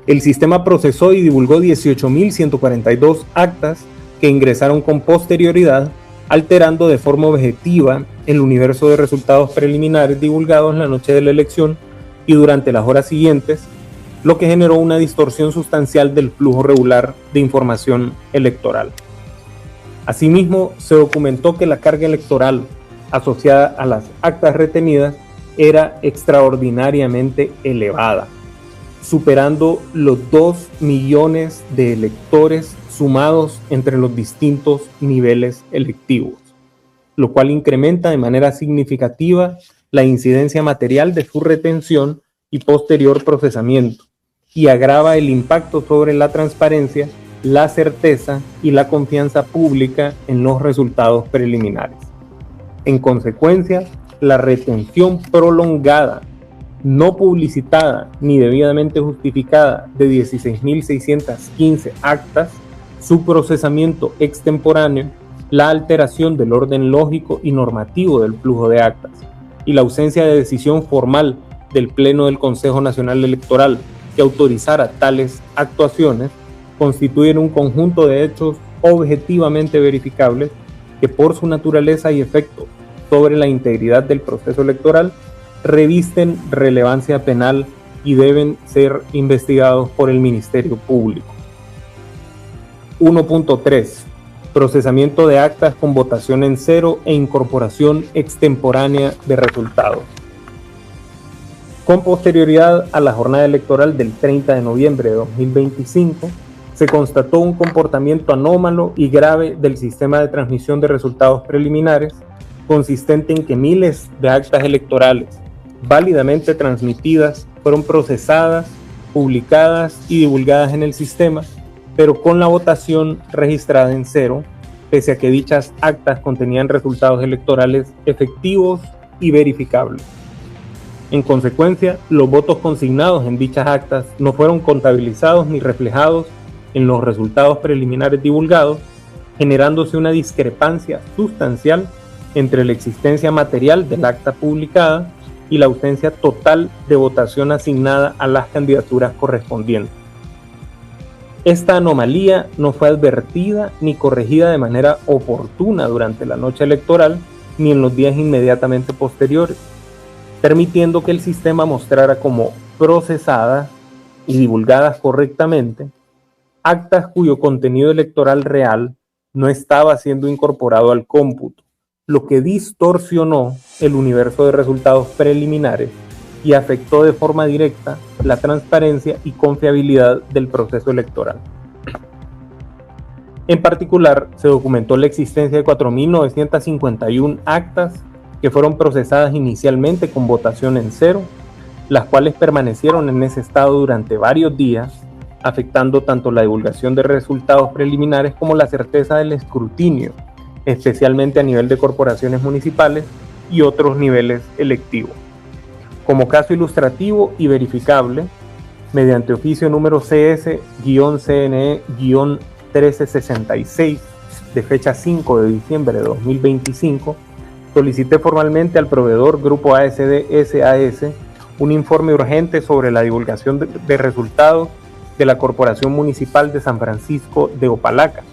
el sistema procesó y divulgó 18.142 actas que ingresaron con posterioridad, alterando de forma objetiva el universo de resultados preliminares divulgados en la noche de la elección y durante las horas siguientes, lo que generó una distorsión sustancial del flujo regular de información electoral. Asimismo, se documentó que la carga electoral asociada a las actas retenidas era extraordinariamente elevada, superando los 2 millones de electores sumados entre los distintos niveles electivos, lo cual incrementa de manera significativa la incidencia material de su retención y posterior procesamiento, y agrava el impacto sobre la transparencia, la certeza y la confianza pública en los resultados preliminares. En consecuencia, la retención prolongada, no publicitada ni debidamente justificada de 16.615 actas, su procesamiento extemporáneo, la alteración del orden lógico y normativo del flujo de actas y la ausencia de decisión formal del Pleno del Consejo Nacional Electoral que autorizara tales actuaciones, constituyen un conjunto de hechos objetivamente verificables que por su naturaleza y efecto sobre la integridad del proceso electoral revisten relevancia penal y deben ser investigados por el Ministerio Público. 1.3. Procesamiento de actas con votación en cero e incorporación extemporánea de resultados. Con posterioridad a la jornada electoral del 30 de noviembre de 2025, se constató un comportamiento anómalo y grave del sistema de transmisión de resultados preliminares, consistente en que miles de actas electorales válidamente transmitidas fueron procesadas, publicadas y divulgadas en el sistema, pero con la votación registrada en cero, pese a que dichas actas contenían resultados electorales efectivos y verificables. En consecuencia, los votos consignados en dichas actas no fueron contabilizados ni reflejados en los resultados preliminares divulgados, generándose una discrepancia sustancial entre la existencia material del acta publicada y la ausencia total de votación asignada a las candidaturas correspondientes. Esta anomalía no fue advertida ni corregida de manera oportuna durante la noche electoral ni en los días inmediatamente posteriores, permitiendo que el sistema mostrara como procesadas y divulgadas correctamente actas cuyo contenido electoral real no estaba siendo incorporado al cómputo, lo que distorsionó el universo de resultados preliminares y afectó de forma directa la transparencia y confiabilidad del proceso electoral. En particular, se documentó la existencia de 4.951 actas que fueron procesadas inicialmente con votación en cero, las cuales permanecieron en ese estado durante varios días, afectando tanto la divulgación de resultados preliminares como la certeza del escrutinio, especialmente a nivel de corporaciones municipales y otros niveles electivos. Como caso ilustrativo y verificable, mediante oficio número CS-CNE-1366 de fecha 5 de diciembre de 2025, solicité formalmente al proveedor Grupo ASD SAS un informe urgente sobre la divulgación de resultados de la Corporación Municipal de San Francisco de Opalaca,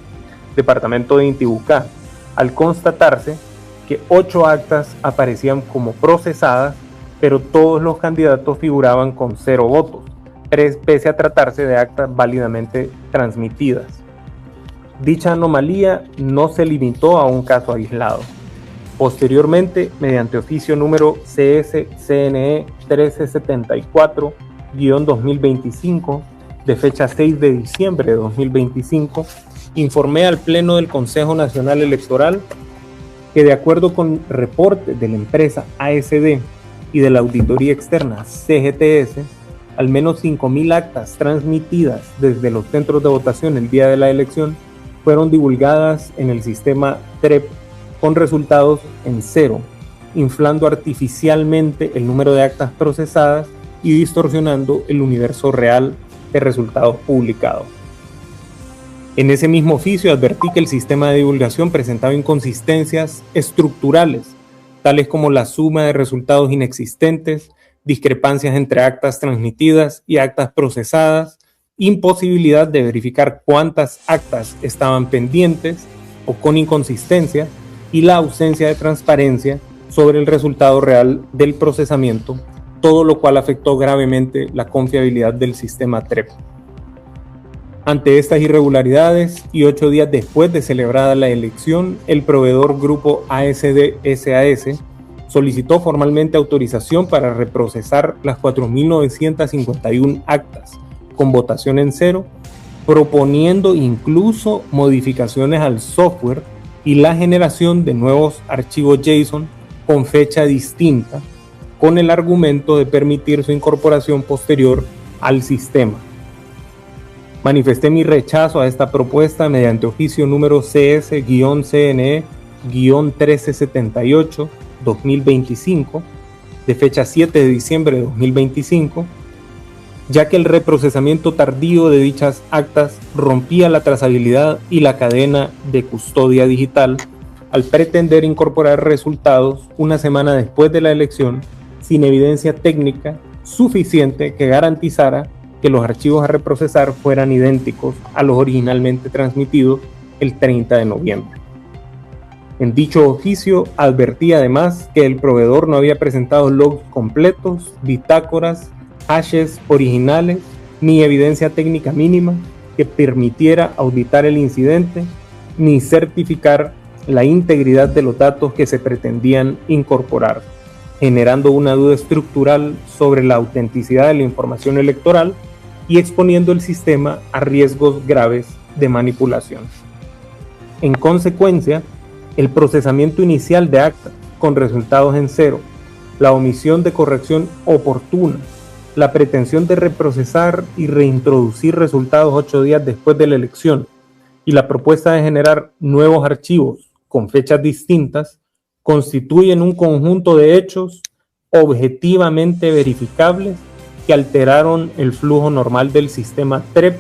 departamento de Intibucá, al constatarse que 8 actas aparecían como procesadas, pero todos los candidatos figuraban con 0 votos, pese a tratarse de actas válidamente transmitidas. Dicha anomalía no se limitó a un caso aislado. Posteriormente, mediante oficio número CS-CNE 1374-2025, de fecha 6 de diciembre de 2025, informé al Pleno del Consejo Nacional Electoral que, de acuerdo con reporte de la empresa ASD y de la auditoría externa CGTS, al menos 5.000 actas transmitidas desde los centros de votación el día de la elección fueron divulgadas en el sistema TREP con resultados en cero, inflando artificialmente el número de actas procesadas y distorsionando el universo real de resultados publicados. En ese mismo oficio advertí que el sistema de divulgación presentaba inconsistencias estructurales, tales como la suma de resultados inexistentes, discrepancias entre actas transmitidas y actas procesadas, imposibilidad de verificar cuántas actas estaban pendientes o con inconsistencia, y la ausencia de transparencia sobre el resultado real del procesamiento, todo lo cual afectó gravemente la confiabilidad del sistema TREP. Ante estas irregularidades y 8 días después de celebrada la elección, el proveedor Grupo ASD SAS solicitó formalmente autorización para reprocesar las 4.951 actas con votación en cero, proponiendo incluso modificaciones al software y la generación de nuevos archivos JSON con fecha distinta, con el argumento de permitir su incorporación posterior al sistema. Manifesté mi rechazo a esta propuesta mediante oficio número CS-CNE-1378-2025, de fecha 7 de diciembre de 2025, ya que el reprocesamiento tardío de dichas actas rompía la trazabilidad y la cadena de custodia digital al pretender incorporar resultados una semana después de la elección sin evidencia técnica suficiente que garantizara que los archivos a reprocesar fueran idénticos a los originalmente transmitidos el 30 de noviembre. En dicho oficio advertía además que el proveedor no había presentado logs completos, bitácoras, hashes originales, ni evidencia técnica mínima que permitiera auditar el incidente, ni certificar la integridad de los datos que se pretendían incorporar, generando una duda estructural sobre la autenticidad de la información electoral y exponiendo el sistema a riesgos graves de manipulación. En consecuencia, el procesamiento inicial de actas con resultados en cero, la omisión de corrección oportuna, la pretensión de reprocesar y reintroducir resultados 8 días después de la elección y la propuesta de generar nuevos archivos con fechas distintas constituyen un conjunto de hechos objetivamente verificables que alteraron el flujo normal del sistema TREP,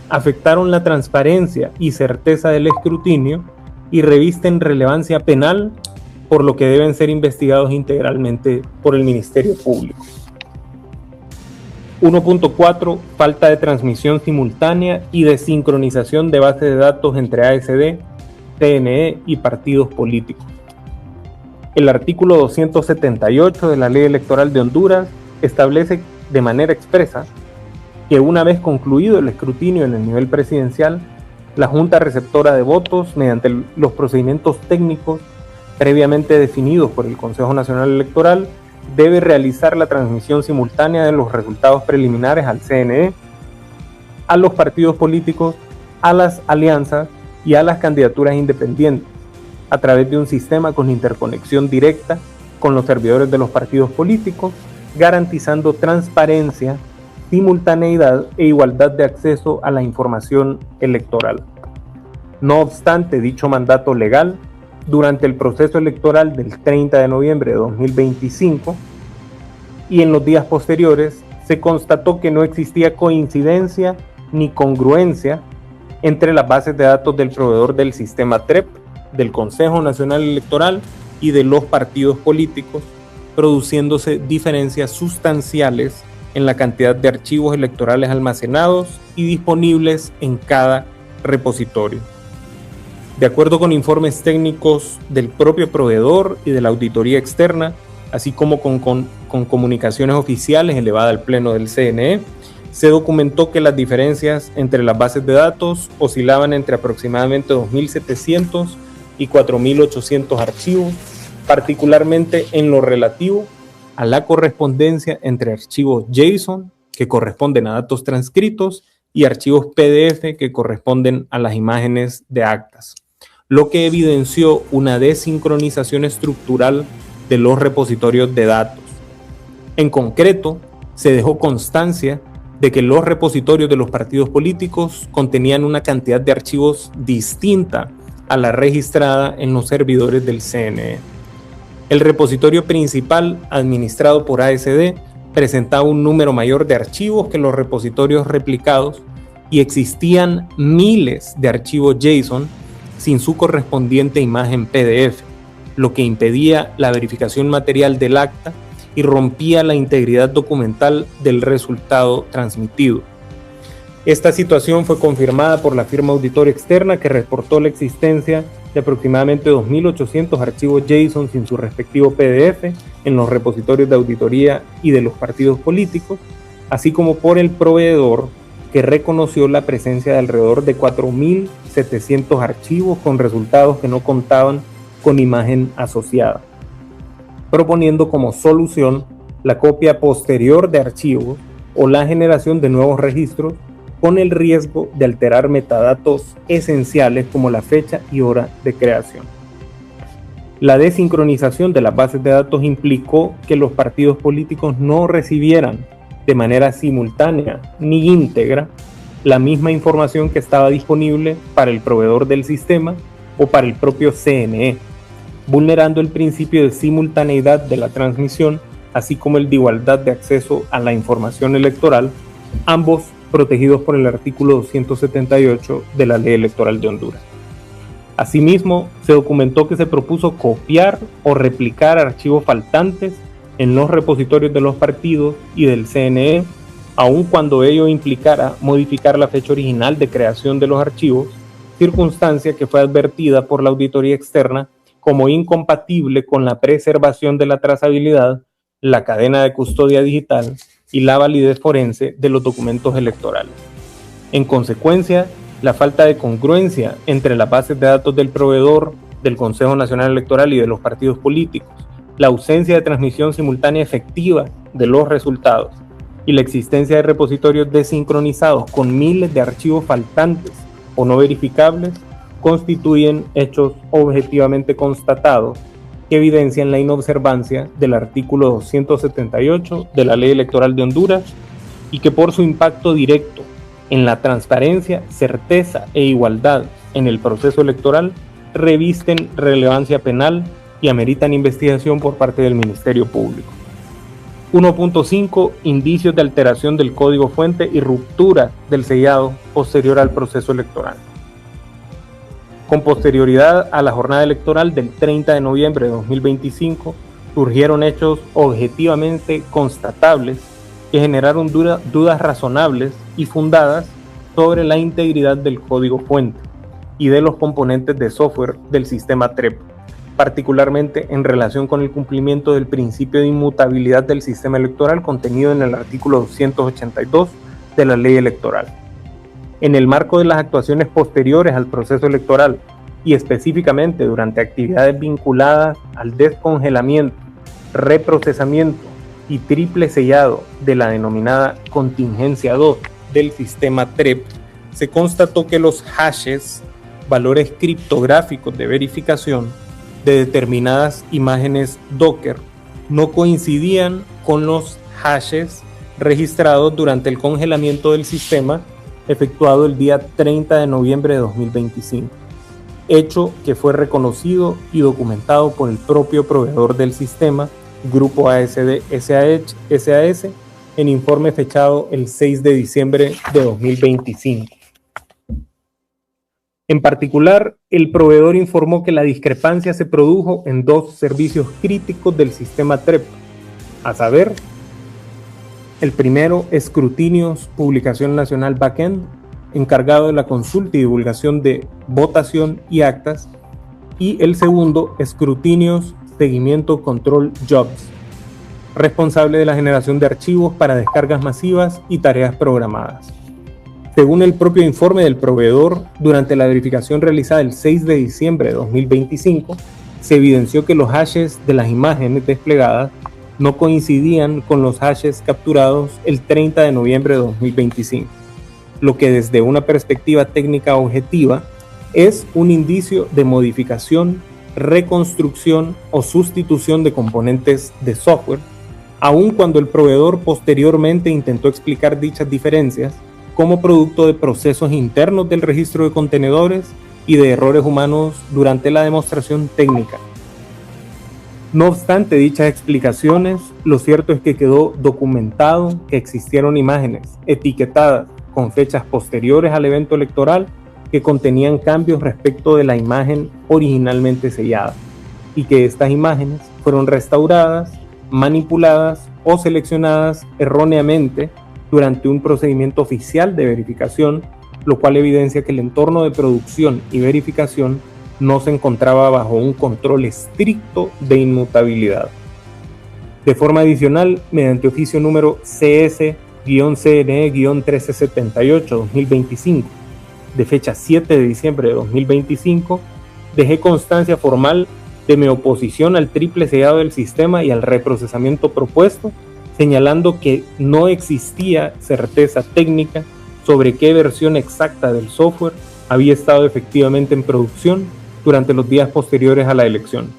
afectaron la transparencia y certeza del escrutinio y revisten relevancia penal, por lo que deben ser investigados integralmente por el Ministerio Público. 1.4. Falta de transmisión simultánea y de sincronización de bases de datos entre ASD, CNE y partidos políticos. El artículo 278 de la Ley Electoral de Honduras establece de manera expresa que una vez concluido el escrutinio en el nivel presidencial, la Junta Receptora de Votos, mediante los procedimientos técnicos previamente definidos por el Consejo Nacional Electoral, debe realizar la transmisión simultánea de los resultados preliminares al CNE, a los partidos políticos, a las alianzas y a las candidaturas independientes, a través de un sistema con interconexión directa con los servidores de los partidos políticos, garantizando transparencia, simultaneidad e igualdad de acceso a la información electoral. No obstante dicho mandato legal, durante el proceso electoral del 30 de noviembre de 2025 y en los días posteriores, se constató que no existía coincidencia ni congruencia entre las bases de datos del proveedor del sistema TREP, del Consejo Nacional Electoral y de los partidos políticos, produciéndose diferencias sustanciales en la cantidad de archivos electorales almacenados y disponibles en cada repositorio. De acuerdo con informes técnicos del propio proveedor y de la auditoría externa, así como con comunicaciones oficiales elevadas al Pleno del CNE, se documentó que las diferencias entre las bases de datos oscilaban entre aproximadamente 2.700 y 4.800 archivos, particularmente en lo relativo a la correspondencia entre archivos JSON, que corresponden a datos transcritos, y archivos PDF, que corresponden a las imágenes de actas, lo que evidenció una desincronización estructural de los repositorios de datos. En concreto, se dejó constancia de que los repositorios de los partidos políticos contenían una cantidad de archivos distinta a la registrada en los servidores del CNE. El repositorio principal, administrado por ASD, presentaba un número mayor de archivos que los repositorios replicados y existían miles de archivos JSON sin su correspondiente imagen PDF, lo que impedía la verificación material del acta y rompía la integridad documental del resultado transmitido. Esta situación fue confirmada por la firma auditoria externa, que reportó la existencia de aproximadamente 2.800 archivos JSON sin su respectivo PDF en los repositorios de auditoría y de los partidos políticos, así como por el proveedor, que reconoció la presencia de alrededor de 4.700 archivos con resultados que no contaban con imagen asociada, proponiendo como solución la copia posterior de archivos o la generación de nuevos registros con el riesgo de alterar metadatos esenciales como la fecha y hora de creación. La desincronización de las bases de datos implicó que los partidos políticos no recibieran de manera simultánea ni íntegra la misma información que estaba disponible para el proveedor del sistema o para el propio CNE, vulnerando el principio de simultaneidad de la transmisión, así como el de igualdad de acceso a la información electoral, ambos protegidos por el artículo 278 de la Ley Electoral de Honduras. Asimismo, se documentó que se propuso copiar o replicar archivos faltantes en los repositorios de los partidos y del CNE, aun cuando ello implicara modificar la fecha original de creación de los archivos, circunstancia que fue advertida por la auditoría externa como incompatible con la preservación de la trazabilidad, la cadena de custodia digital y la validez forense de los documentos electorales. En consecuencia, la falta de congruencia entre las bases de datos del proveedor, del Consejo Nacional Electoral y de los partidos políticos, la ausencia de transmisión simultánea efectiva de los resultados y la existencia de repositorios desincronizados con miles de archivos faltantes o no verificables constituyen hechos objetivamente constatados que evidencian la inobservancia del artículo 278 de la Ley Electoral de Honduras y que por su impacto directo en la transparencia, certeza e igualdad en el proceso electoral revisten relevancia penal y ameritan investigación por parte del Ministerio Público. 1.5. Indicios de alteración del código fuente y ruptura del sellado posterior al proceso electoral. Con posterioridad a la jornada electoral del 30 de noviembre de 2025, surgieron hechos objetivamente constatables que generaron dudas razonables y fundadas sobre la integridad del código fuente y de los componentes de software del sistema TREP, particularmente en relación con el cumplimiento del principio de inmutabilidad del sistema electoral contenido en el artículo 282 de la Ley Electoral. En el marco de las actuaciones posteriores al proceso electoral y específicamente durante actividades vinculadas al descongelamiento, reprocesamiento y triple sellado de la denominada contingencia 2 del sistema TREP, se constató que los hashes, valores criptográficos de verificación de determinadas imágenes Docker, no coincidían con los hashes registrados durante el congelamiento del sistema efectuado el día 30 de noviembre de 2025, hecho que fue reconocido y documentado por el propio proveedor del sistema, Grupo ASD SAS, en informe fechado el 6 de diciembre de 2025. En particular, el proveedor informó que la discrepancia se produjo en dos servicios críticos del sistema TREP, a saber, el primero, Escrutinios Publicación Nacional Backend, encargado de la consulta y divulgación de votación y actas, y el segundo, Escrutinios Seguimiento Control Jobs, responsable de la generación de archivos para descargas masivas y tareas programadas. Según el propio informe del proveedor, durante la verificación realizada el 6 de diciembre de 2025, se evidenció que los hashes de las imágenes desplegadas no coincidían con los hashes capturados el 30 de noviembre de 2025, lo que desde una perspectiva técnica objetiva es un indicio de modificación, reconstrucción o sustitución de componentes de software, aun cuando el proveedor posteriormente intentó explicar dichas diferencias como producto de procesos internos del registro de contenedores y de errores humanos durante la demostración técnica. No obstante dichas explicaciones, lo cierto es que quedó documentado que existieron imágenes etiquetadas con fechas posteriores al evento electoral que contenían cambios respecto de la imagen originalmente sellada y que estas imágenes fueron restauradas, manipuladas o seleccionadas erróneamente durante un procedimiento oficial de verificación, lo cual evidencia que el entorno de producción y verificación no se encontraba bajo un control estricto de inmutabilidad. De forma adicional, mediante oficio número CS-CNE-1378-2025, de fecha 7 de diciembre de 2025, dejé constancia formal de mi oposición al triple sellado del sistema y al reprocesamiento propuesto, señalando que no existía certeza técnica sobre qué versión exacta del software había estado efectivamente en producción durante los días posteriores a la elección.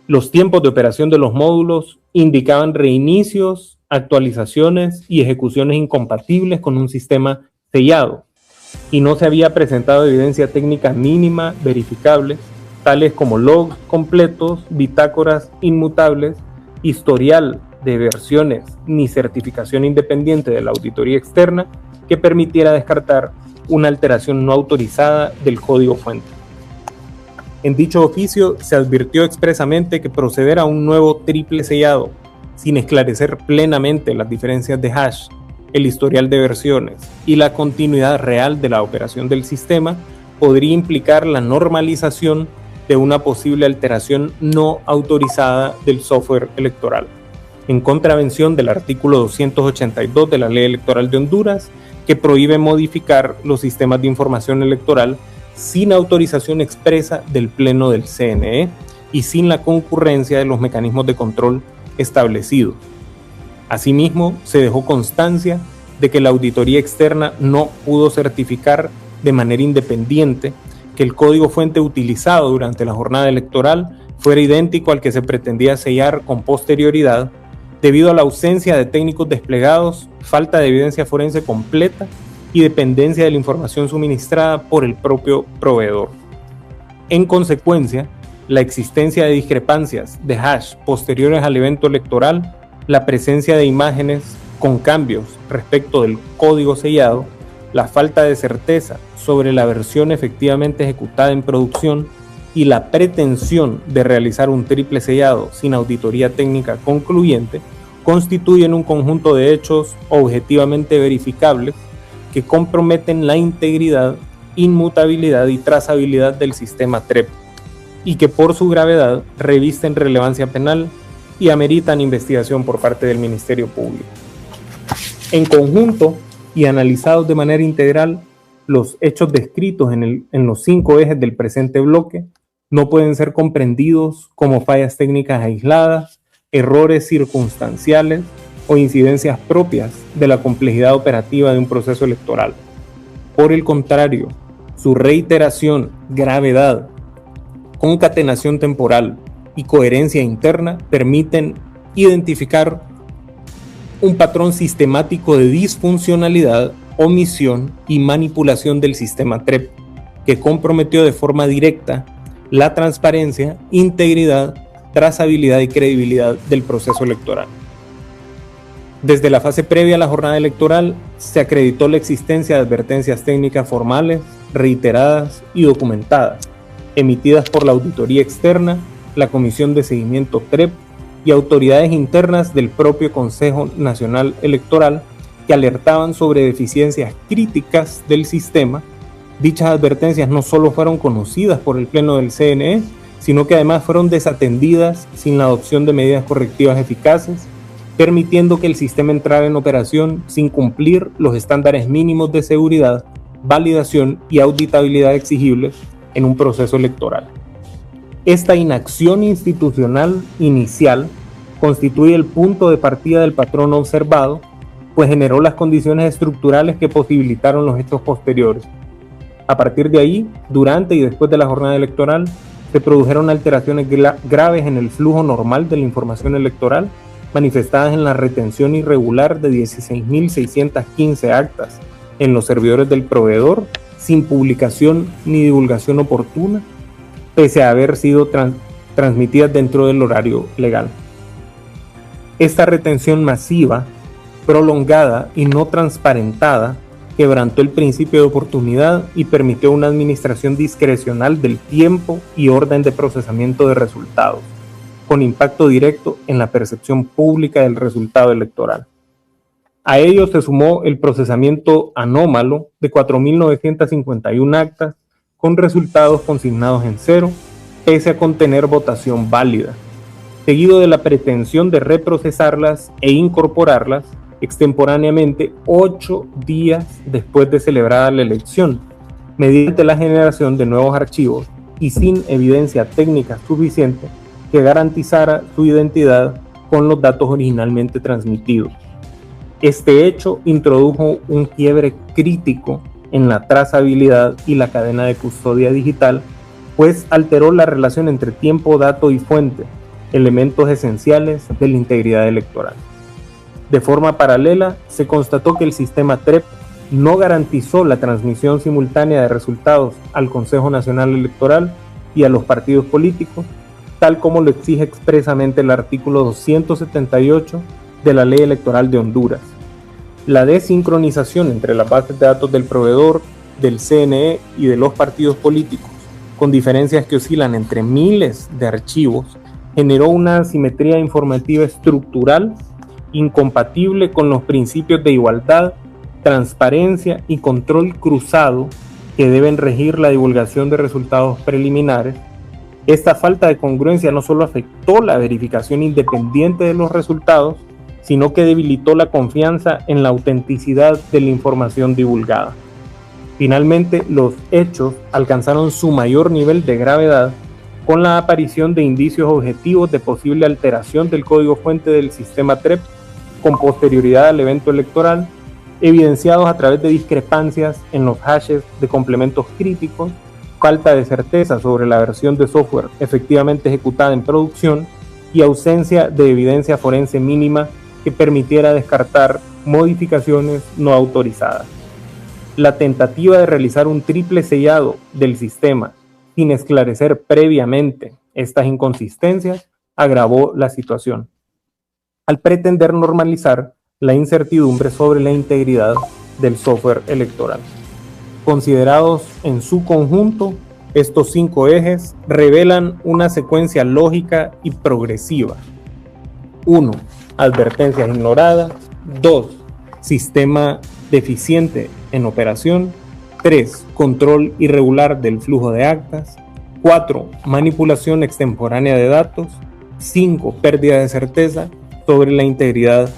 Los tiempos de operación de los módulos indicaban reinicios, actualizaciones y ejecuciones incompatibles con un sistema sellado, y no se había presentado evidencia técnica mínima verificable, tales como logs completos, bitácoras inmutables, historial de versiones ni certificación independiente de la auditoría externa que permitiera descartar una alteración no autorizada del código fuente. En dicho oficio se advirtió expresamente que proceder a un nuevo triple sellado sin esclarecer plenamente las diferencias de hash, el historial de versiones y la continuidad real de la operación del sistema podría implicar la normalización de una posible alteración no autorizada del software electoral, en contravención del artículo 282 de la Ley Electoral de Honduras, que prohíbe modificar los sistemas de información electoral sin autorización expresa del Pleno del CNE y sin la concurrencia de los mecanismos de control establecidos. Asimismo, se dejó constancia de que la auditoría externa no pudo certificar de manera independiente que el código fuente utilizado durante la jornada electoral fuera idéntico al que se pretendía sellar con posterioridad, debido a la ausencia de técnicos desplegados, falta de evidencia forense completa y dependencia de la información suministrada por el propio proveedor. En consecuencia, la existencia de discrepancias de hash posteriores al evento electoral, la presencia de imágenes con cambios respecto del código sellado, la falta de certeza sobre la versión efectivamente ejecutada en producción y la pretensión de realizar un triple sellado sin auditoría técnica concluyente constituyen un conjunto de hechos objetivamente verificables que comprometen la integridad, inmutabilidad y trazabilidad del sistema TREP y que por su gravedad revisten relevancia penal y ameritan investigación por parte del Ministerio Público. En conjunto y analizados de manera integral, los hechos descritos en los 5 ejes del presente bloque no pueden ser comprendidos como fallas técnicas aisladas, errores circunstanciales o incidencias propias de la complejidad operativa de un proceso electoral. Por el contrario, su reiteración, gravedad, concatenación temporal y coherencia interna permiten identificar un patrón sistemático de disfuncionalidad, omisión y manipulación del sistema TREP, que comprometió de forma directa la transparencia, integridad, trazabilidad y credibilidad del proceso electoral. Desde la fase previa a la jornada electoral, se acreditó la existencia de advertencias técnicas formales, reiteradas y documentadas, emitidas por la auditoría externa, la Comisión de Seguimiento TREP y autoridades internas del propio Consejo Nacional Electoral, que alertaban sobre deficiencias críticas del sistema. Dichas advertencias no solo fueron conocidas por el Pleno del CNE, sino que además fueron desatendidas sin la adopción de medidas correctivas eficaces, permitiendo que el sistema entrara en operación sin cumplir los estándares mínimos de seguridad, validación y auditabilidad exigibles en un proceso electoral. Esta inacción institucional inicial constituye el punto de partida del patrón observado, pues generó las condiciones estructurales que posibilitaron los hechos posteriores. A partir de ahí, durante y después de la jornada electoral, se produjeron alteraciones graves en el flujo normal de la información electoral, manifestadas en la retención irregular de 16.615 actas en los servidores del proveedor, sin publicación ni divulgación oportuna, pese a haber sido transmitidas dentro del horario legal. Esta retención masiva, prolongada y no transparentada, quebrantó el principio de oportunidad y permitió una administración discrecional del tiempo y orden de procesamiento de resultados, con impacto directo en la percepción pública del resultado electoral. A ello se sumó el procesamiento anómalo de 4.951 actas con resultados consignados en cero, pese a contener votación válida, seguido de la pretensión de reprocesarlas e incorporarlas extemporáneamente 8 días después de celebrada la elección, mediante la generación de nuevos archivos y sin evidencia técnica suficiente que garantizara su identidad con los datos originalmente transmitidos. Este hecho introdujo un quiebre crítico en la trazabilidad y la cadena de custodia digital, pues alteró la relación entre tiempo, dato y fuente, elementos esenciales de la integridad electoral. De forma paralela, se constató que el sistema TREP no garantizó la transmisión simultánea de resultados al Consejo Nacional Electoral y a los partidos políticos, tal como lo exige expresamente el artículo 278 de la Ley Electoral de Honduras. La desincronización entre las bases de datos del proveedor, del CNE y de los partidos políticos, con diferencias que oscilan entre miles de archivos, generó una asimetría informativa estructural incompatible con los principios de igualdad, transparencia y control cruzado que deben regir la divulgación de resultados preliminares, Esta falta de congruencia no solo afectó la verificación independiente de los resultados, sino que debilitó la confianza en la autenticidad de la información divulgada. Finalmente, los hechos alcanzaron su mayor nivel de gravedad con la aparición de indicios objetivos de posible alteración del código fuente del sistema TREP con posterioridad al evento electoral, evidenciados a través de discrepancias en los hashes de complementos críticos, falta de certeza sobre la versión de software efectivamente ejecutada en producción y ausencia de evidencia forense mínima que permitiera descartar modificaciones no autorizadas. La tentativa de realizar un triple sellado del sistema sin esclarecer previamente estas inconsistencias agravó la situación, al pretender normalizar la incertidumbre sobre la integridad del software electoral. Considerados en su conjunto, estos 5 ejes revelan una secuencia lógica y progresiva. 1. Advertencias ignoradas. 2. Sistema deficiente en operación. 3. Control irregular del flujo de actas. 4. Manipulación extemporánea de datos. 5. Pérdida de certeza sobre la integridad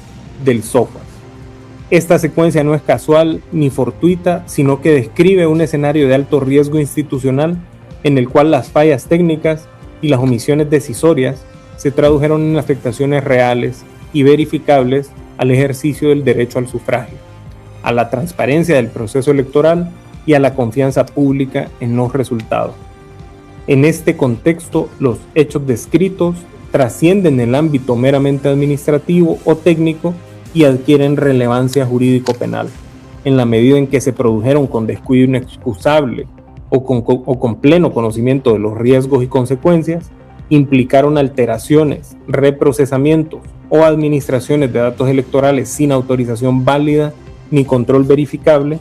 del software. Esta secuencia no es casual ni fortuita, sino que describe un escenario de alto riesgo institucional en el cual las fallas técnicas y las omisiones decisorias se tradujeron en afectaciones reales y verificables al ejercicio del derecho al sufragio, a la transparencia del proceso electoral y a la confianza pública en los resultados. En este contexto, los hechos descritos trascienden el ámbito meramente administrativo o técnico y adquieren relevancia jurídico-penal, en la medida en que se produjeron con descuido inexcusable o con pleno conocimiento de los riesgos y consecuencias, implicaron alteraciones, reprocesamientos o administraciones de datos electorales sin autorización válida ni control verificable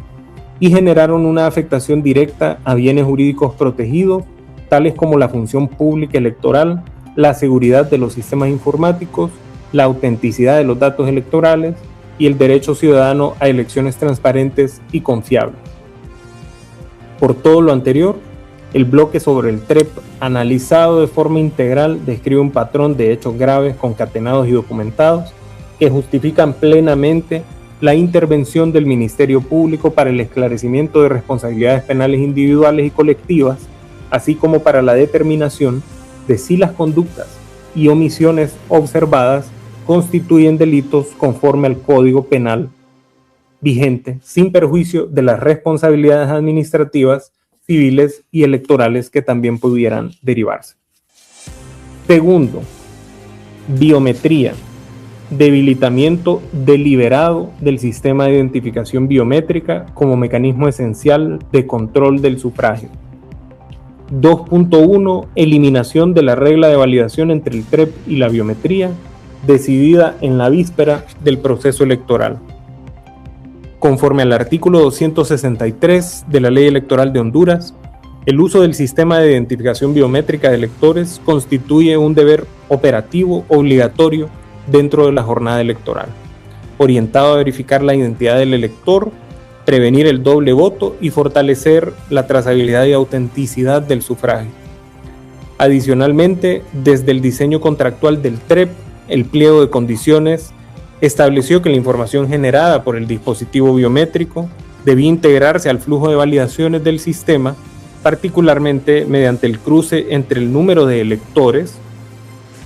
y generaron una afectación directa a bienes jurídicos protegidos, tales como la función pública electoral, la seguridad de los sistemas informáticos, la autenticidad de los datos electorales y el derecho ciudadano a elecciones transparentes y confiables. Por todo lo anterior, el bloque sobre el TREP, analizado de forma integral, describe un patrón de hechos graves concatenados y documentados que justifican plenamente la intervención del Ministerio Público para el esclarecimiento de responsabilidades penales individuales y colectivas, así como para la determinación de si las conductas y omisiones observadas constituyen delitos conforme al Código Penal vigente, sin perjuicio de las responsabilidades administrativas, civiles y electorales que también pudieran derivarse. Segundo, biometría, debilitamiento deliberado del sistema de identificación biométrica como mecanismo esencial de control del sufragio. 2.1. Eliminación de la regla de validación entre el TREP y la biometría, decidida en la víspera del proceso electoral. Conforme al artículo 263 de la Ley Electoral de Honduras, el uso del sistema de identificación biométrica de electores constituye un deber operativo obligatorio dentro de la jornada electoral, orientado a verificar la identidad del elector, prevenir el doble voto y fortalecer la trazabilidad y autenticidad del sufragio. Adicionalmente, desde el diseño contractual del TREP, el pliego de condiciones estableció que la información generada por el dispositivo biométrico debía integrarse al flujo de validaciones del sistema, particularmente mediante el cruce entre el número de electores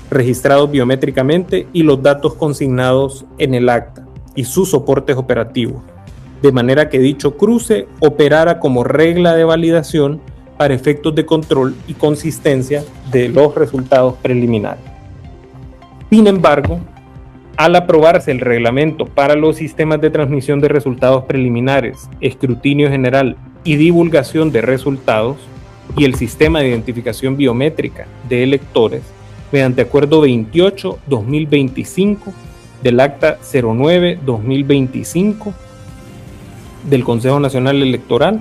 registrados biométricamente y los datos consignados en el acta y sus soportes operativos, de manera que dicho cruce operara como regla de validación para efectos de control y consistencia de los resultados preliminares. Sin embargo, al aprobarse el reglamento para los sistemas de transmisión de resultados preliminares, escrutinio general y divulgación de resultados, y el sistema de identificación biométrica de electores, mediante Acuerdo 28-2025 del Acta 09-2025 del Consejo Nacional Electoral,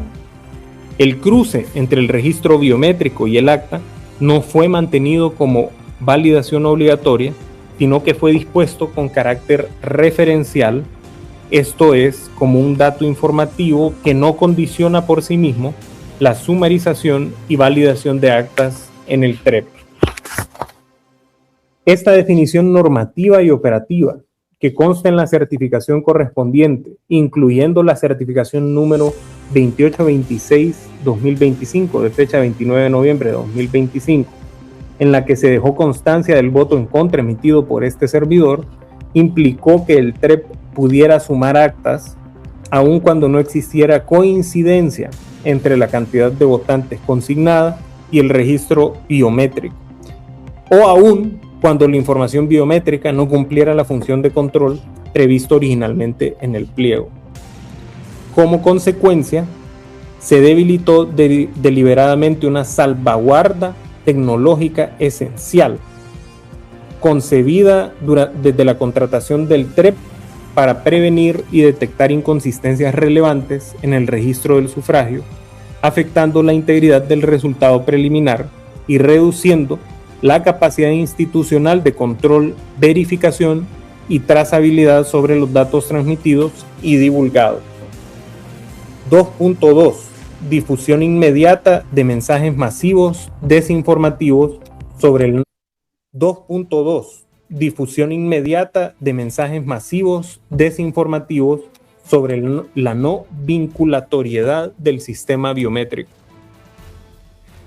el cruce entre el registro biométrico y el acta no fue mantenido como validación obligatoria, sino que fue dispuesto con carácter referencial, esto es, como un dato informativo que no condiciona por sí mismo la sumarización y validación de actas en el TREP. Esta definición normativa y operativa que consta en la certificación correspondiente, incluyendo la certificación número 2826-2025 de fecha 29 de noviembre de 2025, en la que se dejó constancia del voto en contra emitido por este servidor, implicó que el TREP pudiera sumar actas aun cuando no existiera coincidencia entre la cantidad de votantes consignada y el registro biométrico, o aún cuando la información biométrica no cumpliera la función de control previsto originalmente en el pliego. Como consecuencia, se debilitó deliberadamente una salvaguarda tecnológica esencial, concebida desde la contratación del TREP para prevenir y detectar inconsistencias relevantes en el registro del sufragio, afectando la integridad del resultado preliminar y reduciendo la capacidad institucional de control, verificación y trazabilidad sobre los datos transmitidos y divulgados. 2.2. Difusión inmediata de mensajes masivos desinformativos sobre el 2.2. Difusión inmediata de mensajes masivos desinformativos sobre la no vinculatoriedad del sistema biométrico.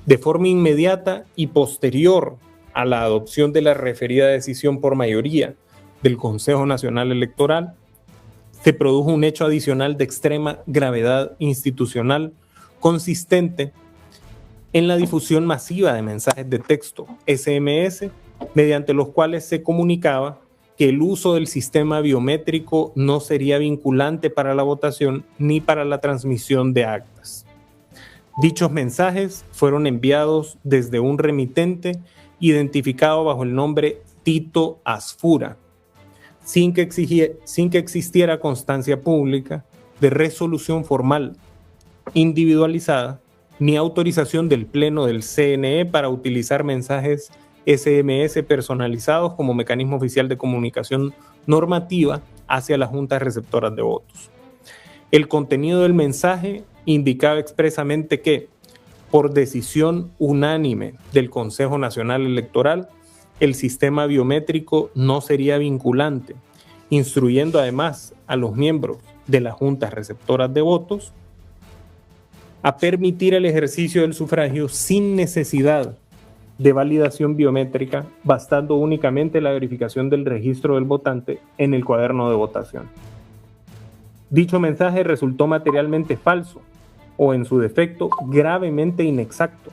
De forma inmediata y posterior a la adopción de la referida decisión por mayoría del Consejo Nacional Electoral, se produjo un hecho adicional de extrema gravedad institucional consistente en la difusión masiva de mensajes de texto SMS, mediante los cuales se comunicaba que el uso del sistema biométrico no sería vinculante para la votación ni para la transmisión de actas. Dichos mensajes fueron enviados desde un remitente identificado bajo el nombre Tito Asfura, sin que existiera constancia pública de resolución formal individualizada ni autorización del Pleno del CNE para utilizar mensajes SMS personalizados como mecanismo oficial de comunicación normativa hacia las juntas receptoras de votos. El contenido del mensaje indicaba expresamente que, por decisión unánime del Consejo Nacional Electoral, el sistema biométrico no sería vinculante, instruyendo además a los miembros de las juntas receptoras de votos a permitir el ejercicio del sufragio sin necesidad de validación biométrica, bastando únicamente la verificación del registro del votante en el cuaderno de votación. Dicho mensaje resultó materialmente falso o, en su defecto, gravemente inexacto,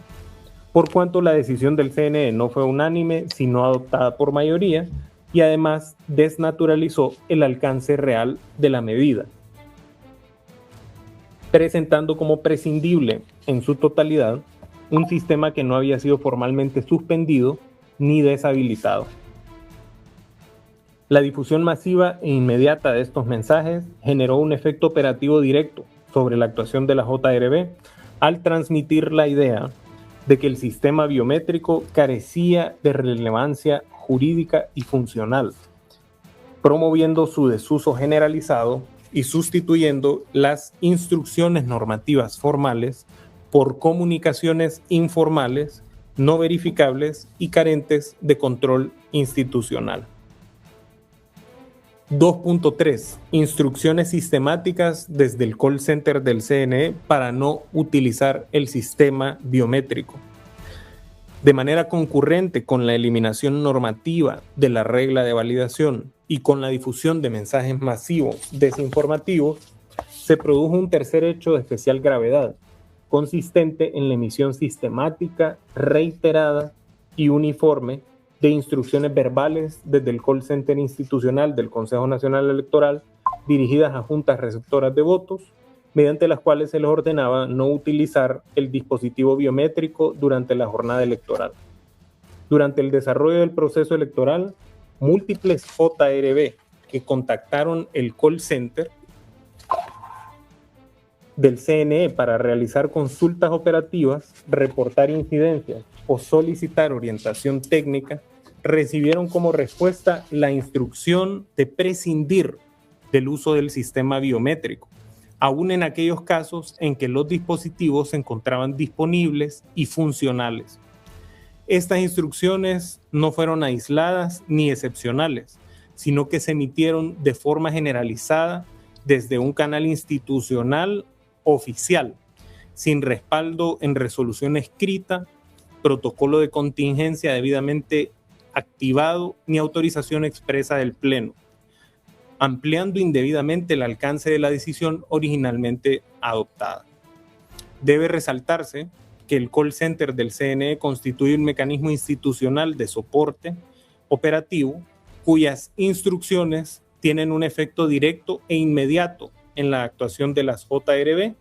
por cuanto la decisión del CNE no fue unánime, sino adoptada por mayoría, y además desnaturalizó el alcance real de la medida, presentando como prescindible en su totalidad un sistema que no había sido formalmente suspendido ni deshabilitado. La difusión masiva e inmediata de estos mensajes generó un efecto operativo directo sobre la actuación de la JRB al transmitir la idea de que el sistema biométrico carecía de relevancia jurídica y funcional, promoviendo su desuso generalizado y sustituyendo las instrucciones normativas formales por comunicaciones informales, no verificables y carentes de control institucional. 2.3. Instrucciones sistemáticas desde el call center del CNE para no utilizar el sistema biométrico. De manera concurrente con la eliminación normativa de la regla de validación y con la difusión de mensajes masivos desinformativos, se produjo un tercer hecho de especial gravedad, consistente en la emisión sistemática, reiterada y uniforme de instrucciones verbales desde el call center institucional del Consejo Nacional Electoral dirigidas a juntas receptoras de votos, mediante las cuales se les ordenaba no utilizar el dispositivo biométrico durante la jornada electoral. Durante el desarrollo del proceso electoral, múltiples JRB que contactaron el call center del CNE para realizar consultas operativas, reportar incidencias o solicitar orientación técnica, recibieron como respuesta la instrucción de prescindir del uso del sistema biométrico, aún en aquellos casos en que los dispositivos se encontraban disponibles y funcionales. Estas instrucciones no fueron aisladas ni excepcionales, sino que se emitieron de forma generalizada desde un canal institucional oficial, sin respaldo en resolución escrita, protocolo de contingencia debidamente activado ni autorización expresa del Pleno, ampliando indebidamente el alcance de la decisión originalmente adoptada. Debe resaltarse que el call center del CNE constituye un mecanismo institucional de soporte operativo cuyas instrucciones tienen un efecto directo e inmediato en la actuación de las JRB,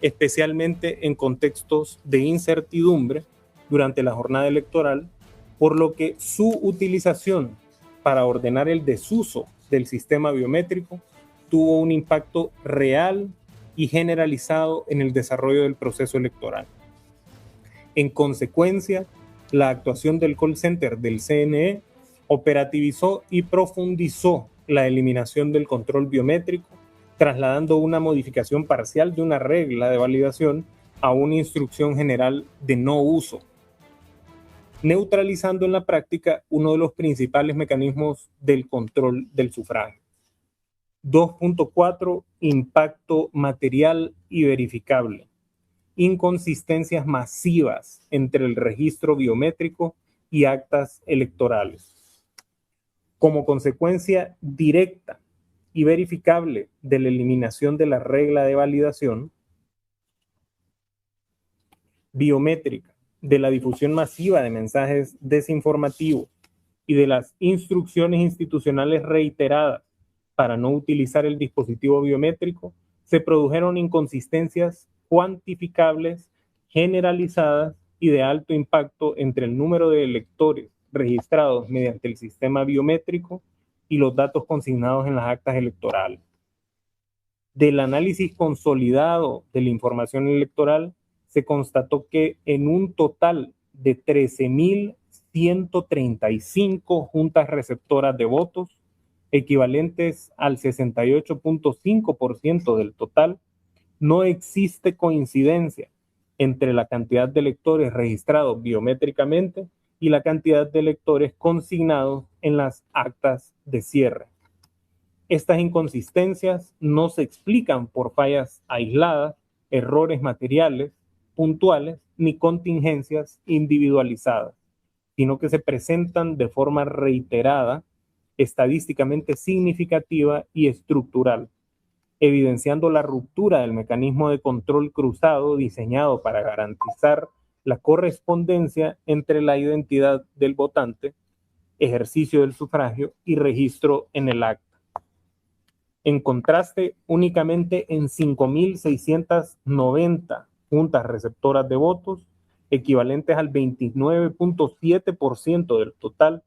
especialmente en contextos de incertidumbre durante la jornada electoral, por lo que su utilización para ordenar el desuso del sistema biométrico tuvo un impacto real y generalizado en el desarrollo del proceso electoral. En consecuencia, la actuación del call center del CNE operativizó y profundizó la eliminación del control biométrico, trasladando una modificación parcial de una regla de validación a una instrucción general de no uso, neutralizando en la práctica uno de los principales mecanismos del control del sufragio. 2.4. Impacto material y verificable. Inconsistencias masivas entre el registro biométrico y actas electorales. Como consecuencia directa y verificable de la eliminación de la regla de validación biométrica, de la difusión masiva de mensajes desinformativos y de las instrucciones institucionales reiteradas para no utilizar el dispositivo biométrico, se produjeron inconsistencias cuantificables, generalizadas y de alto impacto entre el número de electores registrados mediante el sistema biométrico y los datos consignados en las actas electorales. Del análisis consolidado de la información electoral, se constató que en un total de 13.135 juntas receptoras de votos, equivalentes al 68.5% del total, no existe coincidencia entre la cantidad de electores registrados biométricamente y la cantidad de electores consignados en las actas de cierre. Estas inconsistencias no se explican por fallas aisladas, errores materiales, puntuales, ni contingencias individualizadas, sino que se presentan de forma reiterada, estadísticamente significativa y estructural, evidenciando la ruptura del mecanismo de control cruzado diseñado para garantizar la correspondencia entre la identidad del votante, ejercicio del sufragio y registro en el acta. En contraste, únicamente en 5.690 juntas receptoras de votos, equivalentes al 29.7% del total,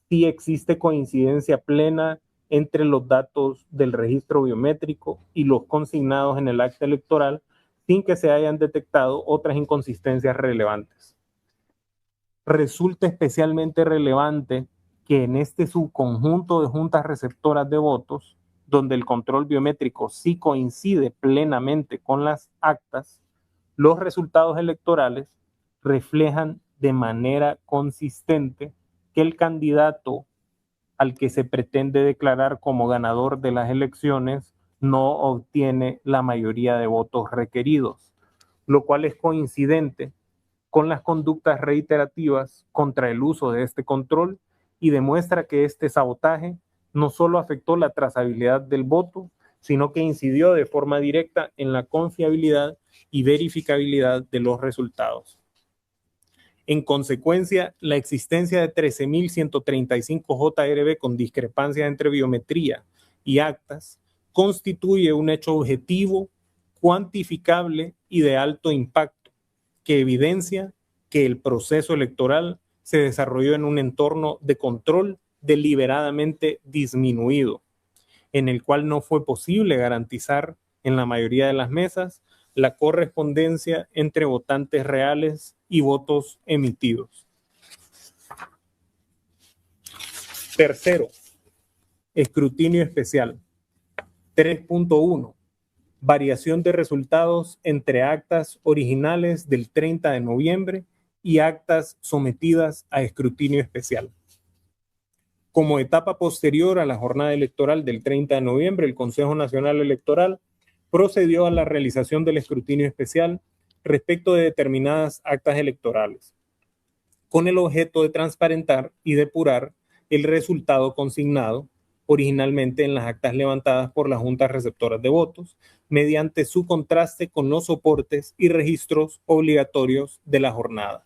sí existe coincidencia plena entre los datos del registro biométrico y los consignados en el acta electoral, sin que se hayan detectado otras inconsistencias relevantes. Resulta especialmente relevante que en este subconjunto de juntas receptoras de votos, donde el control biométrico sí coincide plenamente con las actas, los resultados electorales reflejan de manera consistente que el candidato al que se pretende declarar como ganador de las elecciones no obtiene la mayoría de votos requeridos, lo cual es coincidente con las conductas reiterativas contra el uso de este control y demuestra que este sabotaje no solo afectó la trazabilidad del voto, sino que incidió de forma directa en la confiabilidad y verificabilidad de los resultados. En consecuencia, la existencia de 13.135 JRB con discrepancias entre biometría y actas constituye un hecho objetivo, cuantificable y de alto impacto, que evidencia que el proceso electoral se desarrolló en un entorno de control deliberadamente disminuido, en el cual no fue posible garantizar en la mayoría de las mesas la correspondencia entre votantes reales y votos emitidos. Tercero, escrutinio especial. 3.1. Variación de resultados entre actas originales del 30 de noviembre y actas sometidas a escrutinio especial. Como etapa posterior a la jornada electoral del 30 de noviembre, el Consejo Nacional Electoral procedió a la realización del escrutinio especial respecto de determinadas actas electorales, con el objeto de transparentar y depurar el resultado consignado originalmente en las actas levantadas por las juntas receptoras de votos, mediante su contraste con los soportes y registros obligatorios de la jornada.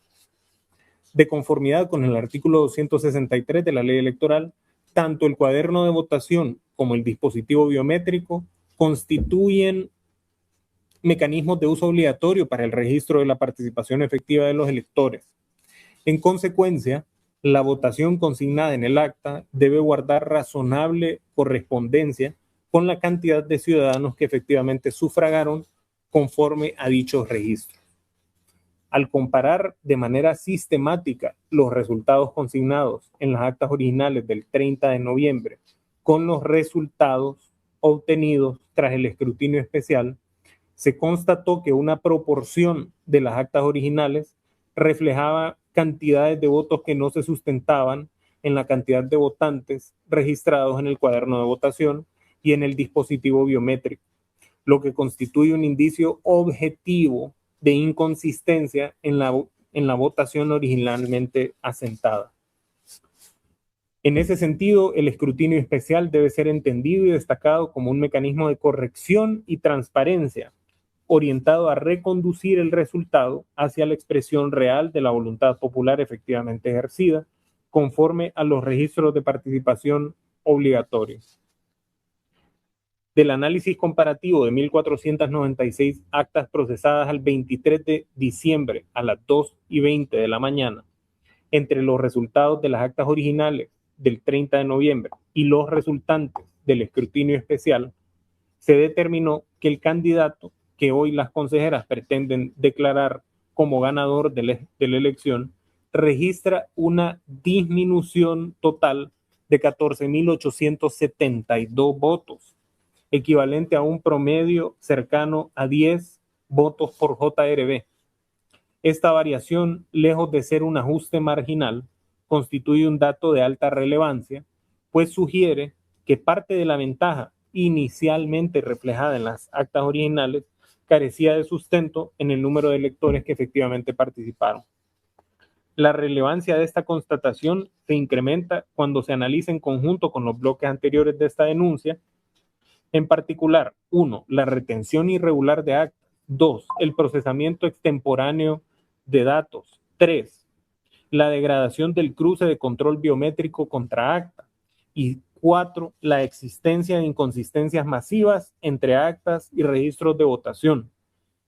De conformidad con el artículo 263 de la Ley Electoral, tanto el cuaderno de votación como el dispositivo biométrico constituyen mecanismos de uso obligatorio para el registro de la participación efectiva de los electores. En consecuencia, la votación consignada en el acta debe guardar razonable correspondencia con la cantidad de ciudadanos que efectivamente sufragaron conforme a dichos registros. Al comparar de manera sistemática los resultados consignados en las actas originales del 30 de noviembre con los resultados obtenidos tras el escrutinio especial, se constató que una proporción de las actas originales reflejaba cantidades de votos que no se sustentaban en la cantidad de votantes registrados en el cuaderno de votación y en el dispositivo biométrico, lo que constituye un indicio objetivo de inconsistencia en la votación originalmente asentada. En ese sentido, el escrutinio especial debe ser entendido y destacado como un mecanismo de corrección y transparencia orientado a reconducir el resultado hacia la expresión real de la voluntad popular efectivamente ejercida, conforme a los registros de participación obligatorios. Del análisis comparativo de 1.496 actas procesadas al 23 de diciembre a las 2:20 de la mañana, entre los resultados de las actas originales del 30 de noviembre y los resultantes del escrutinio especial, se determinó que el candidato que hoy las consejeras pretenden declarar como ganador de la elección registra una disminución total de 14.872 votos, equivalente a un promedio cercano a 10 votos por JRB. Esta variación, lejos de ser un ajuste marginal, constituye un dato de alta relevancia, pues sugiere que parte de la ventaja inicialmente reflejada en las actas originales carecía de sustento en el número de electores que efectivamente participaron. La relevancia de esta constatación se incrementa cuando se analiza en conjunto con los bloques anteriores de esta denuncia, en particular, 1. La retención irregular de actas. 2. El procesamiento extemporáneo de datos. 3. La degradación del cruce de control biométrico contra acta. Y 4. La existencia de inconsistencias masivas entre actas y registros de votación.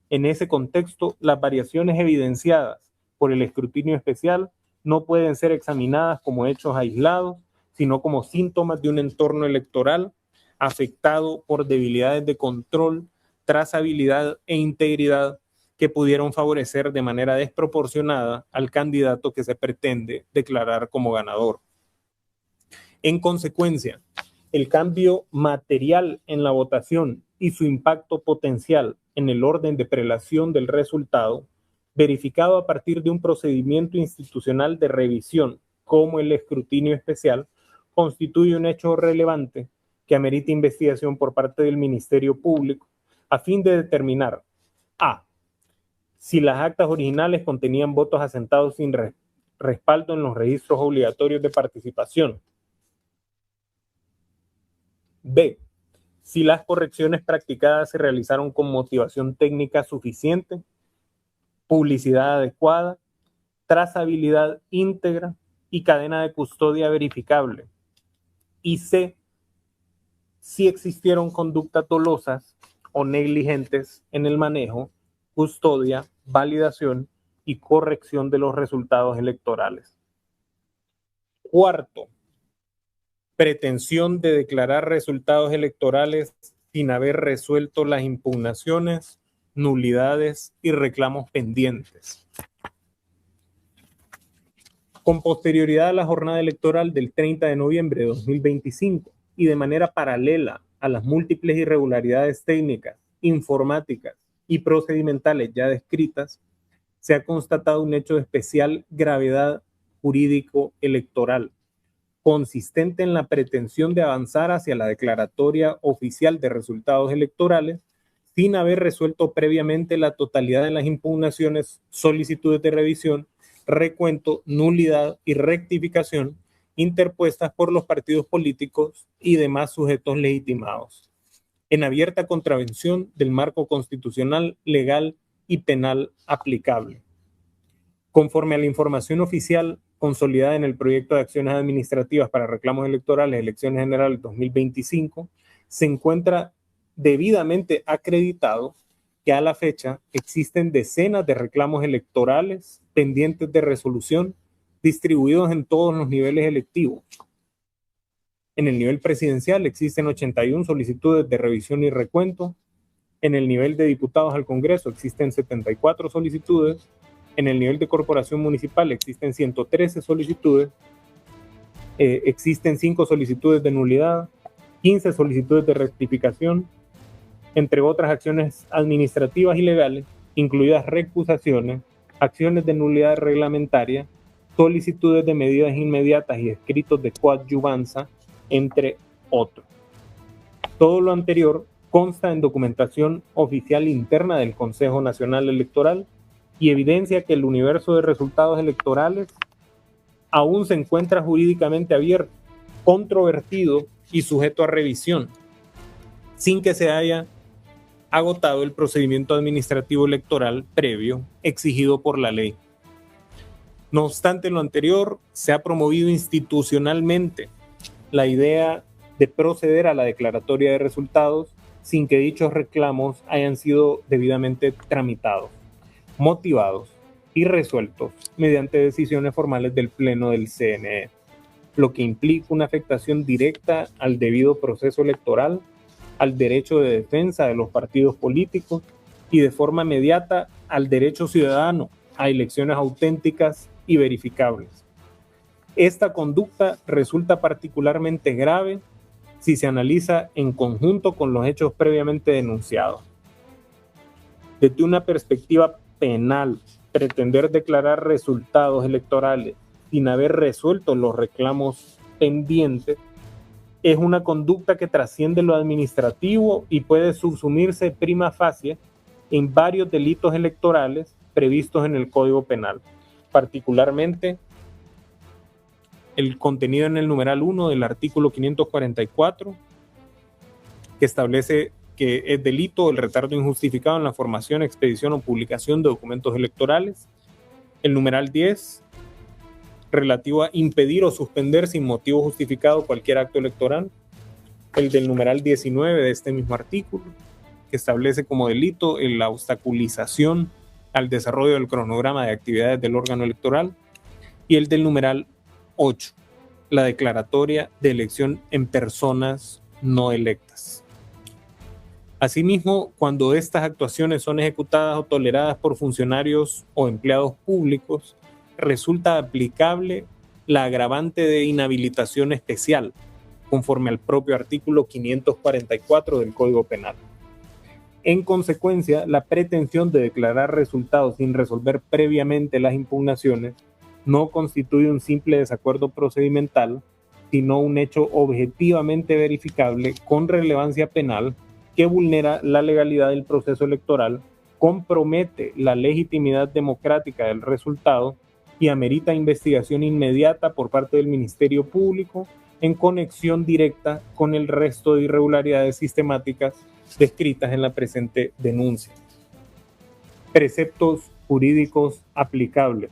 En ese contexto, las variaciones evidenciadas por el escrutinio especial no pueden ser examinadas como hechos aislados, sino como síntomas de un entorno electoral afectado por debilidades de control, trazabilidad e integridad que pudieron favorecer de manera desproporcionada al candidato que se pretende declarar como ganador. En consecuencia, el cambio material en la votación y su impacto potencial en el orden de prelación del resultado, verificado a partir de un procedimiento institucional de revisión como el escrutinio especial, constituye un hecho relevante que amerita investigación por parte del Ministerio Público a fin de determinar a. Si las actas originales contenían votos asentados sin respaldo en los registros obligatorios de participación. B. Si las correcciones practicadas se realizaron con motivación técnica suficiente, publicidad adecuada, trazabilidad íntegra y cadena de custodia verificable. Y C. Si existieron conductas dolosas o negligentes en el manejo, custodia, validación y corrección de los resultados electorales. Cuarto, pretensión de declarar resultados electorales sin haber resuelto las impugnaciones, nulidades y reclamos pendientes. Con posterioridad a la jornada electoral del 30 de noviembre de 2025 y de manera paralela a las múltiples irregularidades técnicas, informáticas y procedimentales ya descritas, se ha constatado un hecho de especial gravedad jurídico electoral, consistente en la pretensión de avanzar hacia la declaratoria oficial de resultados electorales sin haber resuelto previamente la totalidad de las impugnaciones, solicitudes de revisión, recuento, nulidad y rectificación interpuestas por los partidos políticos y demás sujetos legitimados, en abierta contravención del marco constitucional, legal y penal aplicable. Conforme a la información oficial consolidada en el proyecto de acciones administrativas para reclamos electorales, elecciones generales 2025, se encuentra debidamente acreditado que a la fecha existen decenas de reclamos electorales pendientes de resolución distribuidos en todos los niveles electivos. En el nivel presidencial existen 81 solicitudes de revisión y recuento. En el nivel de diputados al Congreso existen 74 solicitudes. En el nivel de corporación municipal existen 113 solicitudes. Existen 5 solicitudes de nulidad, 15 solicitudes de rectificación, entre otras acciones administrativas y legales, incluidas recusaciones, acciones de nulidad reglamentaria, solicitudes de medidas inmediatas y escritos de coadyuvanza, entre otros. Todo lo anterior consta en documentación oficial interna del Consejo Nacional Electoral y evidencia que el universo de resultados electorales aún se encuentra jurídicamente abierto, controvertido y sujeto a revisión, sin que se haya agotado el procedimiento administrativo electoral previo exigido por la ley. No obstante lo anterior, se ha promovido institucionalmente la idea de proceder a la declaratoria de resultados sin que dichos reclamos hayan sido debidamente tramitados, motivados y resueltos mediante decisiones formales del Pleno del CNE, lo que implica una afectación directa al debido proceso electoral, al derecho de defensa de los partidos políticos y de forma inmediata al derecho ciudadano a elecciones auténticas y verificables. Esta conducta resulta particularmente grave si se analiza en conjunto con los hechos previamente denunciados. Desde una perspectiva penal, pretender declarar resultados electorales sin haber resuelto los reclamos pendientes es una conducta que trasciende lo administrativo y puede subsumirse prima facie en varios delitos electorales previstos en el Código Penal, particularmente el contenido en el numeral 1 del artículo 544, que establece que es delito el retardo injustificado en la formación, expedición o publicación de documentos electorales. El numeral 10, relativo a impedir o suspender sin motivo justificado cualquier acto electoral. El del numeral 19 de este mismo artículo, que establece como delito la obstaculización al desarrollo del cronograma de actividades del órgano electoral. Y el del numeral 8, la declaratoria de elección en personas no electas. Asimismo, cuando estas actuaciones son ejecutadas o toleradas por funcionarios o empleados públicos, resulta aplicable la agravante de inhabilitación especial, conforme al propio artículo 544 del Código Penal. En consecuencia, la pretensión de declarar resultados sin resolver previamente las impugnaciones no constituye un simple desacuerdo procedimental, sino un hecho objetivamente verificable con relevancia penal que vulnera la legalidad del proceso electoral, compromete la legitimidad democrática del resultado y amerita investigación inmediata por parte del Ministerio Público en conexión directa con el resto de irregularidades sistemáticas descritas en la presente denuncia. Preceptos jurídicos aplicables.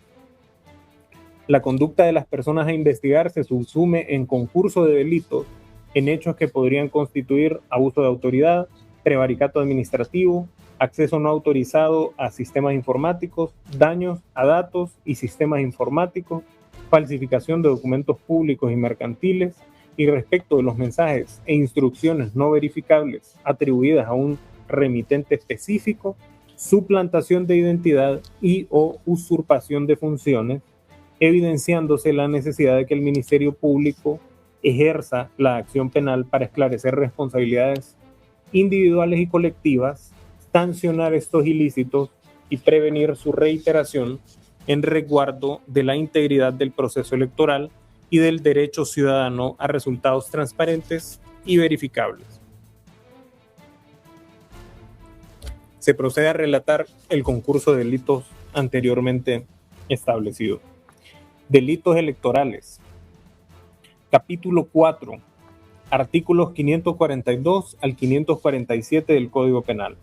La conducta de las personas a investigar se subsume en concurso de delitos en hechos que podrían constituir abuso de autoridad, prevaricato administrativo, acceso no autorizado a sistemas informáticos, daños a datos y sistemas informáticos, falsificación de documentos públicos y mercantiles, y respecto de los mensajes e instrucciones no verificables atribuidas a un remitente específico, suplantación de identidad y o usurpación de funciones, evidenciándose la necesidad de que el Ministerio Público ejerza la acción penal para esclarecer responsabilidades individuales y colectivas, sancionar estos ilícitos y prevenir su reiteración en resguardo de la integridad del proceso electoral y del derecho ciudadano a resultados transparentes y verificables. Se procede a relatar el concurso de delitos anteriormente establecido. Delitos electorales. Capítulo 4. Artículos 542 al 547 del Código Penal.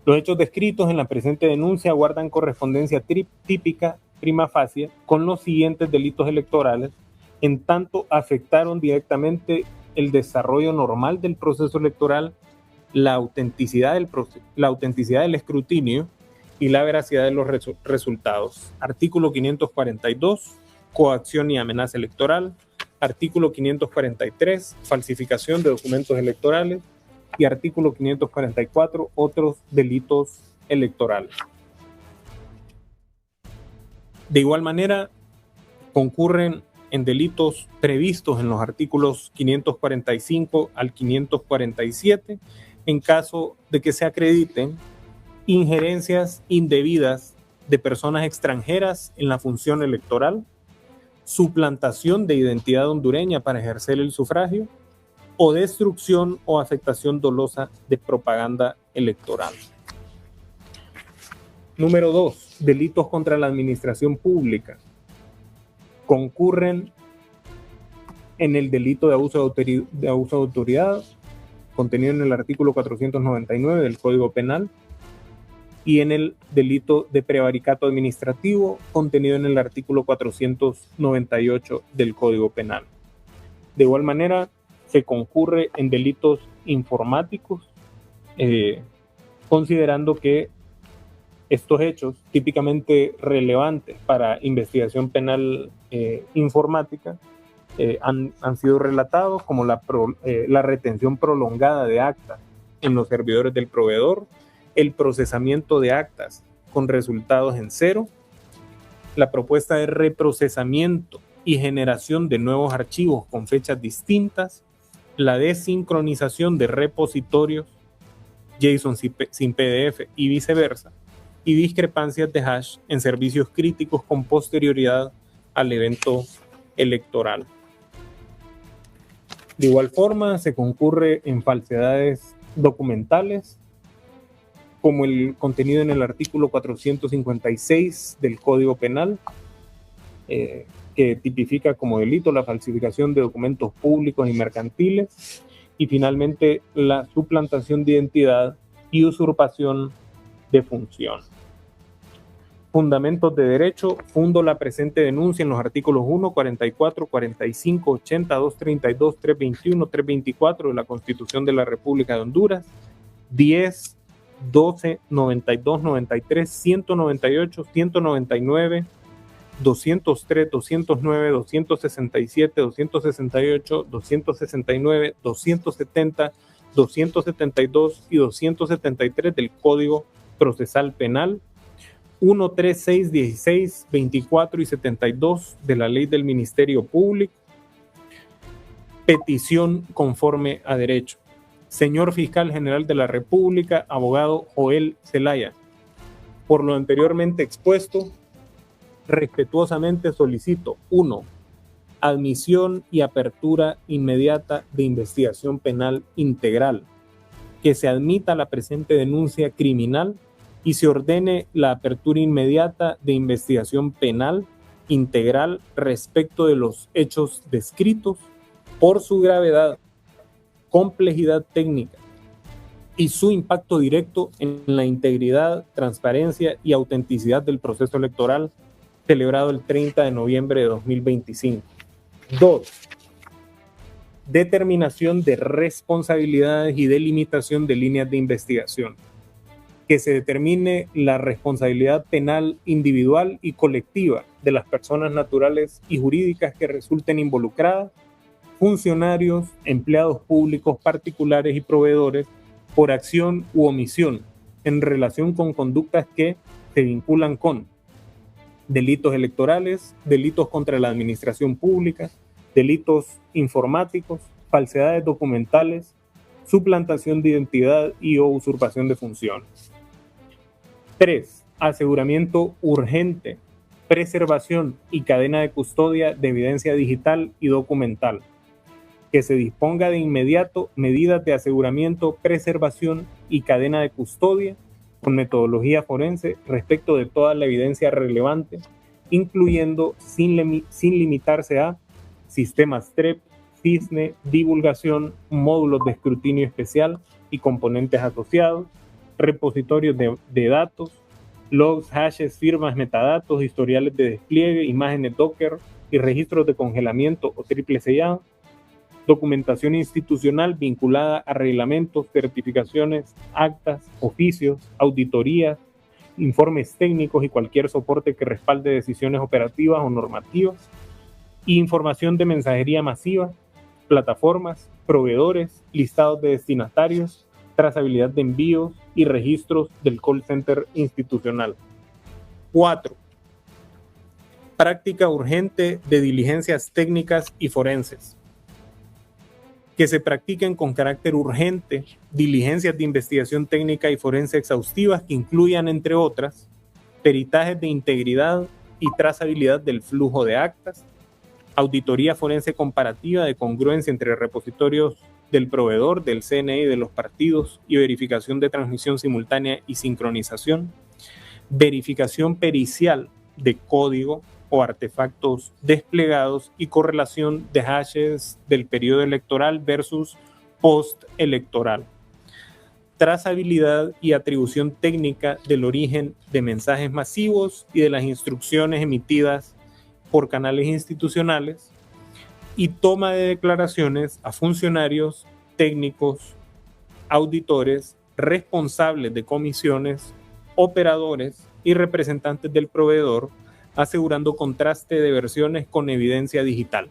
Los hechos descritos en la presente denuncia guardan correspondencia típica prima facie con los siguientes delitos electorales, en tanto afectaron directamente el desarrollo normal del proceso electoral, la autenticidad del escrutinio y la veracidad de los resultados. Artículo 542, coacción y amenaza electoral. Artículo 543, falsificación de documentos electorales. Y artículo 544, otros delitos electorales. De igual manera, concurren en delitos previstos en los artículos 545 al 547 en caso de que se acrediten injerencias indebidas de personas extranjeras en la función electoral, suplantación de identidad hondureña para ejercer el sufragio o destrucción o afectación dolosa de propaganda electoral. Número 2. Delitos contra la administración pública. Concurren en el delito de abuso de autoridad, contenido en el artículo 499 del Código Penal, y en el delito de prevaricato administrativo, contenido en el artículo 498 del Código Penal. De igual manera, se concurre en delitos informáticos, considerando que estos hechos típicamente relevantes para investigación penal informática han sido relatados como la retención prolongada de actas en los servidores del proveedor, el procesamiento de actas con resultados en cero, la propuesta de reprocesamiento y generación de nuevos archivos con fechas distintas, la desincronización de repositorios JSON sin PDF y viceversa, y discrepancias de hash en servicios críticos con posterioridad al evento electoral. De igual forma, se concurre en falsedades documentales, como el contenido en el artículo 456 del Código Penal, que tipifica como delito la falsificación de documentos públicos y mercantiles, y finalmente la suplantación de identidad y usurpación de función. Fundamentos de derecho. Fundo la presente denuncia en los artículos 1, 44, 45, 80, 232, 321, 324 de la Constitución de la República de Honduras, 10, 12, 92, 93, 198, 199, 203, 209, 267, 268, 269, 270, 272 y 273 del Código Procesal Penal, 1, 3, 6, 16, 24 y 72 de la Ley del Ministerio Público. Petición conforme a derecho. Señor Fiscal General de la República, abogado Joel Zelaya, por lo anteriormente expuesto, respetuosamente solicito: 1. Admisión y apertura inmediata de investigación penal integral, que se admita la presente denuncia criminal y se ordene la apertura inmediata de investigación penal integral respecto de los hechos descritos por su gravedad, complejidad técnica y su impacto directo en la integridad, transparencia y autenticidad del proceso electoral celebrado el 30 de noviembre de 2025. 2. Determinación de responsabilidades y delimitación de líneas de investigación. Que se determine la responsabilidad penal individual y colectiva de las personas naturales y jurídicas que resulten involucradas, funcionarios, empleados públicos particulares y proveedores, por acción u omisión en relación con conductas que se vinculan con delitos electorales, delitos contra la administración pública, delitos informáticos, falsedades documentales, suplantación de identidad y o usurpación de funciones. 3. Aseguramiento urgente, preservación y cadena de custodia de evidencia digital y documental. Que se disponga de inmediato medidas de aseguramiento, preservación y cadena de custodia con metodología forense respecto de toda la evidencia relevante, incluyendo sin limitarse a sistemas TREP, CISNE, divulgación, módulos de escrutinio especial y componentes asociados, repositorios de datos, logs, hashes, firmas, metadatos, historiales de despliegue, imágenes Docker y registros de congelamiento o triple sellado, documentación institucional vinculada a reglamentos, certificaciones, actas, oficios, auditorías, informes técnicos y cualquier soporte que respalde decisiones operativas o normativas, y información de mensajería masiva, plataformas, proveedores, listados de destinatarios, trazabilidad de envíos y registros del call center institucional. 4. Práctica urgente de diligencias técnicas y forenses. Que se practiquen con carácter urgente diligencias de investigación técnica y forense exhaustivas que incluyan, entre otras, peritajes de integridad y trazabilidad del flujo de actas, auditoría forense comparativa de congruencia entre repositorios del proveedor, del CNE y de los partidos y verificación de transmisión simultánea y sincronización, verificación pericial de código o artefactos desplegados y correlación de hashes del periodo electoral versus post-electoral, trazabilidad y atribución técnica del origen de mensajes masivos y de las instrucciones emitidas por canales institucionales, y toma de declaraciones a funcionarios, técnicos, auditores, responsables de comisiones, operadores y representantes del proveedor, asegurando contraste de versiones con evidencia digital.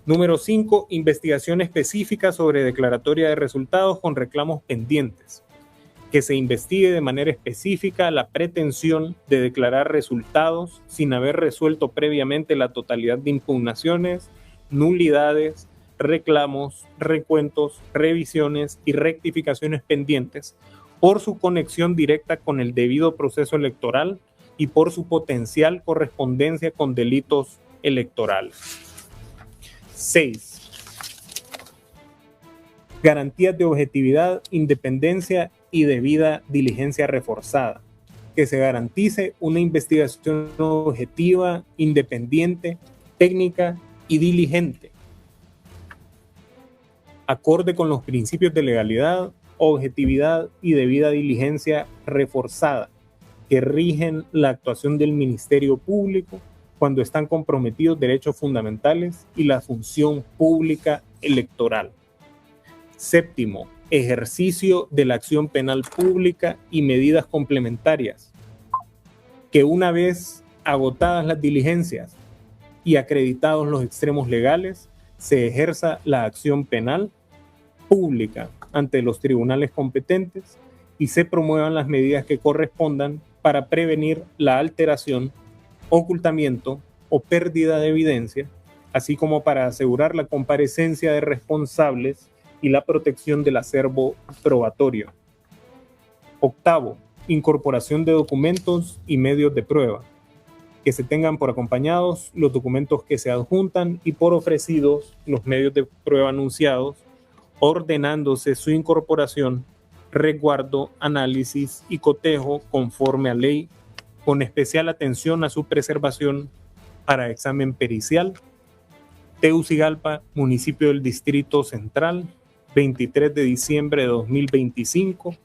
Número 5. Investigación específica sobre declaratoria de resultados con reclamos pendientes. Que se investigue de manera específica la pretensión de declarar resultados sin haber resuelto previamente la totalidad de impugnaciones, nulidades, reclamos, recuentos, revisiones y rectificaciones pendientes por su conexión directa con el debido proceso electoral y por su potencial correspondencia con delitos electorales. 6. Garantías de objetividad, independencia y debida diligencia reforzada. Que se garantice una investigación objetiva, independiente, técnica y diligente, acorde con los principios de legalidad, objetividad y debida diligencia reforzada, que rigen la actuación del Ministerio Público cuando están comprometidos derechos fundamentales y la función pública electoral. 7. Ejercicio de la acción penal pública y medidas complementarias. Que una vez agotadas las diligencias y acreditados los extremos legales, se ejerza la acción penal pública ante los tribunales competentes y se promuevan las medidas que correspondan para prevenir la alteración, ocultamiento o pérdida de evidencia, así como para asegurar la comparecencia de responsables y la protección del acervo probatorio. 8. Incorporación de documentos y medios de prueba. Que se tengan por acompañados los documentos que se adjuntan y por ofrecidos los medios de prueba anunciados, ordenándose su incorporación, resguardo, análisis y cotejo conforme a ley, con especial atención a su preservación para examen pericial. Tegucigalpa, municipio del Distrito Central, 23 de diciembre de 2025.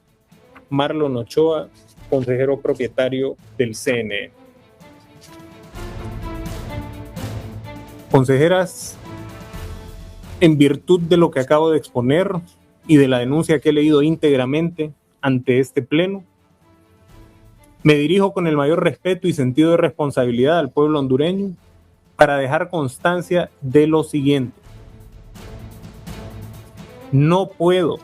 Marlon Ochoa, consejero propietario del CNE. Consejeras, en virtud de lo que acabo de exponer y de la denuncia que he leído íntegramente ante este pleno, me dirijo con el mayor respeto y sentido de responsabilidad al pueblo hondureño para dejar constancia de lo siguiente. No puedo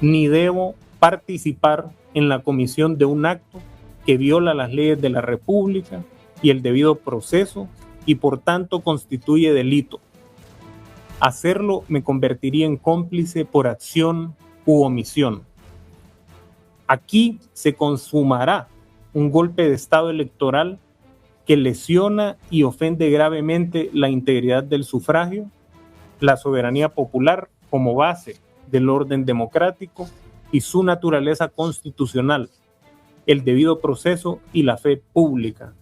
ni debo participar en la comisión de un acto que viola las leyes de la República y el debido proceso y por tanto constituye delito. Hacerlo me convertiría en cómplice por acción u omisión. Aquí se consumará un golpe de Estado electoral que lesiona y ofende gravemente la integridad del sufragio, la soberanía popular como base del orden democrático y su naturaleza constitucional, el debido proceso y la fe pública.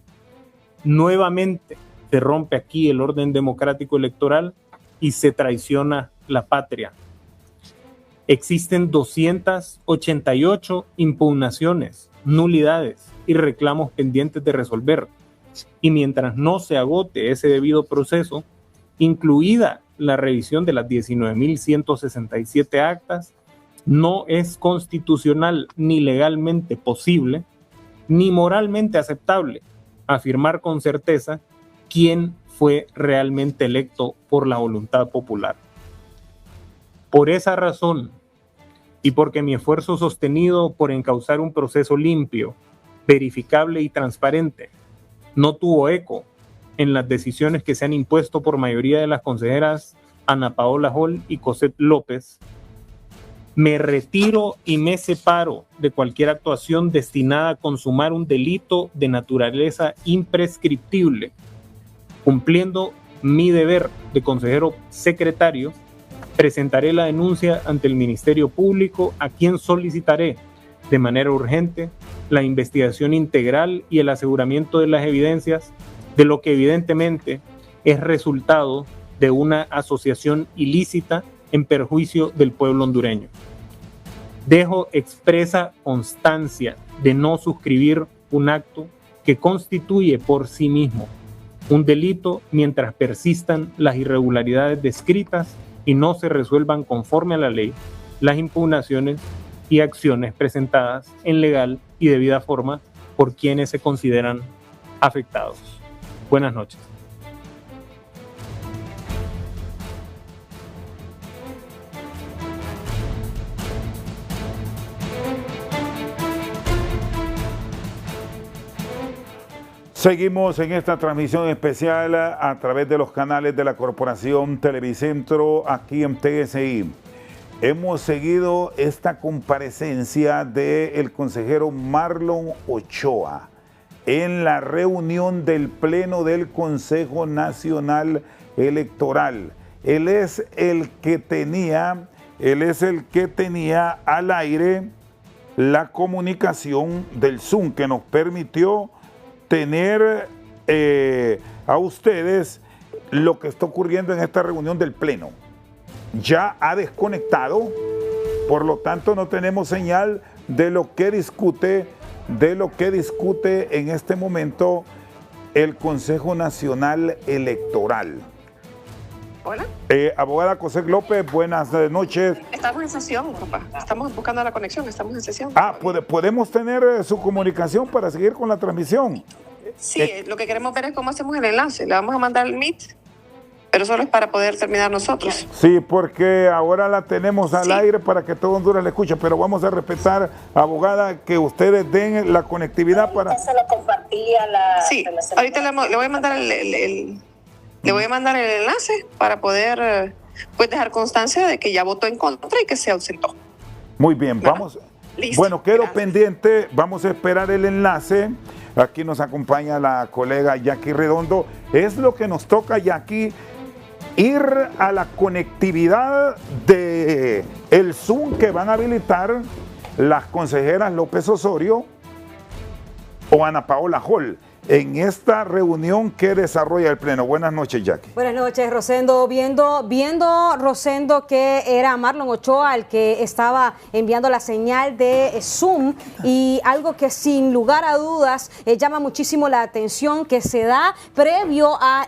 Nuevamente se rompe aquí el orden democrático electoral y se traiciona la patria. Existen 288 impugnaciones, nulidades y reclamos pendientes de resolver. Y mientras no se agote ese debido proceso, incluida la revisión de las 19.167 actas, no es constitucional ni legalmente posible, ni moralmente aceptable afirmar con certeza quién fue realmente electo por la voluntad popular. Por esa razón, y porque mi esfuerzo sostenido por encauzar un proceso limpio, verificable y transparente no tuvo eco en las decisiones que se han impuesto por mayoría de las consejeras Ana Paola Hall y Cosette López, me retiro y me separo de cualquier actuación destinada a consumar un delito de naturaleza imprescriptible, cumpliendo mi deber de consejero secretario. Presentaré la denuncia ante el Ministerio Público, a quien solicitaré de manera urgente la investigación integral y el aseguramiento de las evidencias de lo que evidentemente es resultado de una asociación ilícita en perjuicio del pueblo hondureño. Dejo expresa constancia de no suscribir un acto que constituye por sí mismo un delito mientras persistan las irregularidades descritas y no se resuelvan conforme a la ley las impugnaciones y acciones presentadas en legal y debida forma por quienes se consideran afectados. Buenas noches. Seguimos en esta transmisión especial a través de los canales de la Corporación Televicentro aquí en TSI. Hemos seguido esta comparecencia del consejero Marlon Ochoa en la reunión del Pleno del Consejo Nacional Electoral. Él es el que tenía al aire la comunicación del Zoom que nos permitió tener a ustedes lo que está ocurriendo en esta reunión del Pleno. Ya ha desconectado, por lo tanto no tenemos señal de lo que discute en este momento el Consejo Nacional Electoral. Hola. Abogada Cosette López, buenas noches. Estamos en sesión, papá. Estamos buscando la conexión, estamos en sesión. ¿Podemos tener su comunicación para seguir con la transmisión? Sí, lo que queremos ver es cómo hacemos el enlace. Le vamos a mandar el Meet, pero solo es para poder terminar nosotros. Sí, porque ahora la tenemos al aire para que todo Honduras la escuche, pero vamos a respetar, abogada, que ustedes den la conectividad para... Se lo compartía sí, ahorita le voy a mandar le voy a mandar el enlace para poder pues dejar constancia de que ya votó en contra y que se ausentó. Muy bien, vamos. Listo, bueno, quedo pendiente, vamos a esperar el enlace. Aquí nos acompaña la colega Jackie Redondo. Es lo que nos toca, Jackie, ir a la conectividad de el Zoom que van a habilitar las consejeras López Osorio o Ana Paola Hall en esta reunión que desarrolla el Pleno. Buenas noches, Jackie. Buenas noches, Rosendo. Viendo Rosendo, que era Marlon Ochoa el que estaba enviando la señal de Zoom, y algo que sin lugar a dudas llama muchísimo la atención, que se da previo a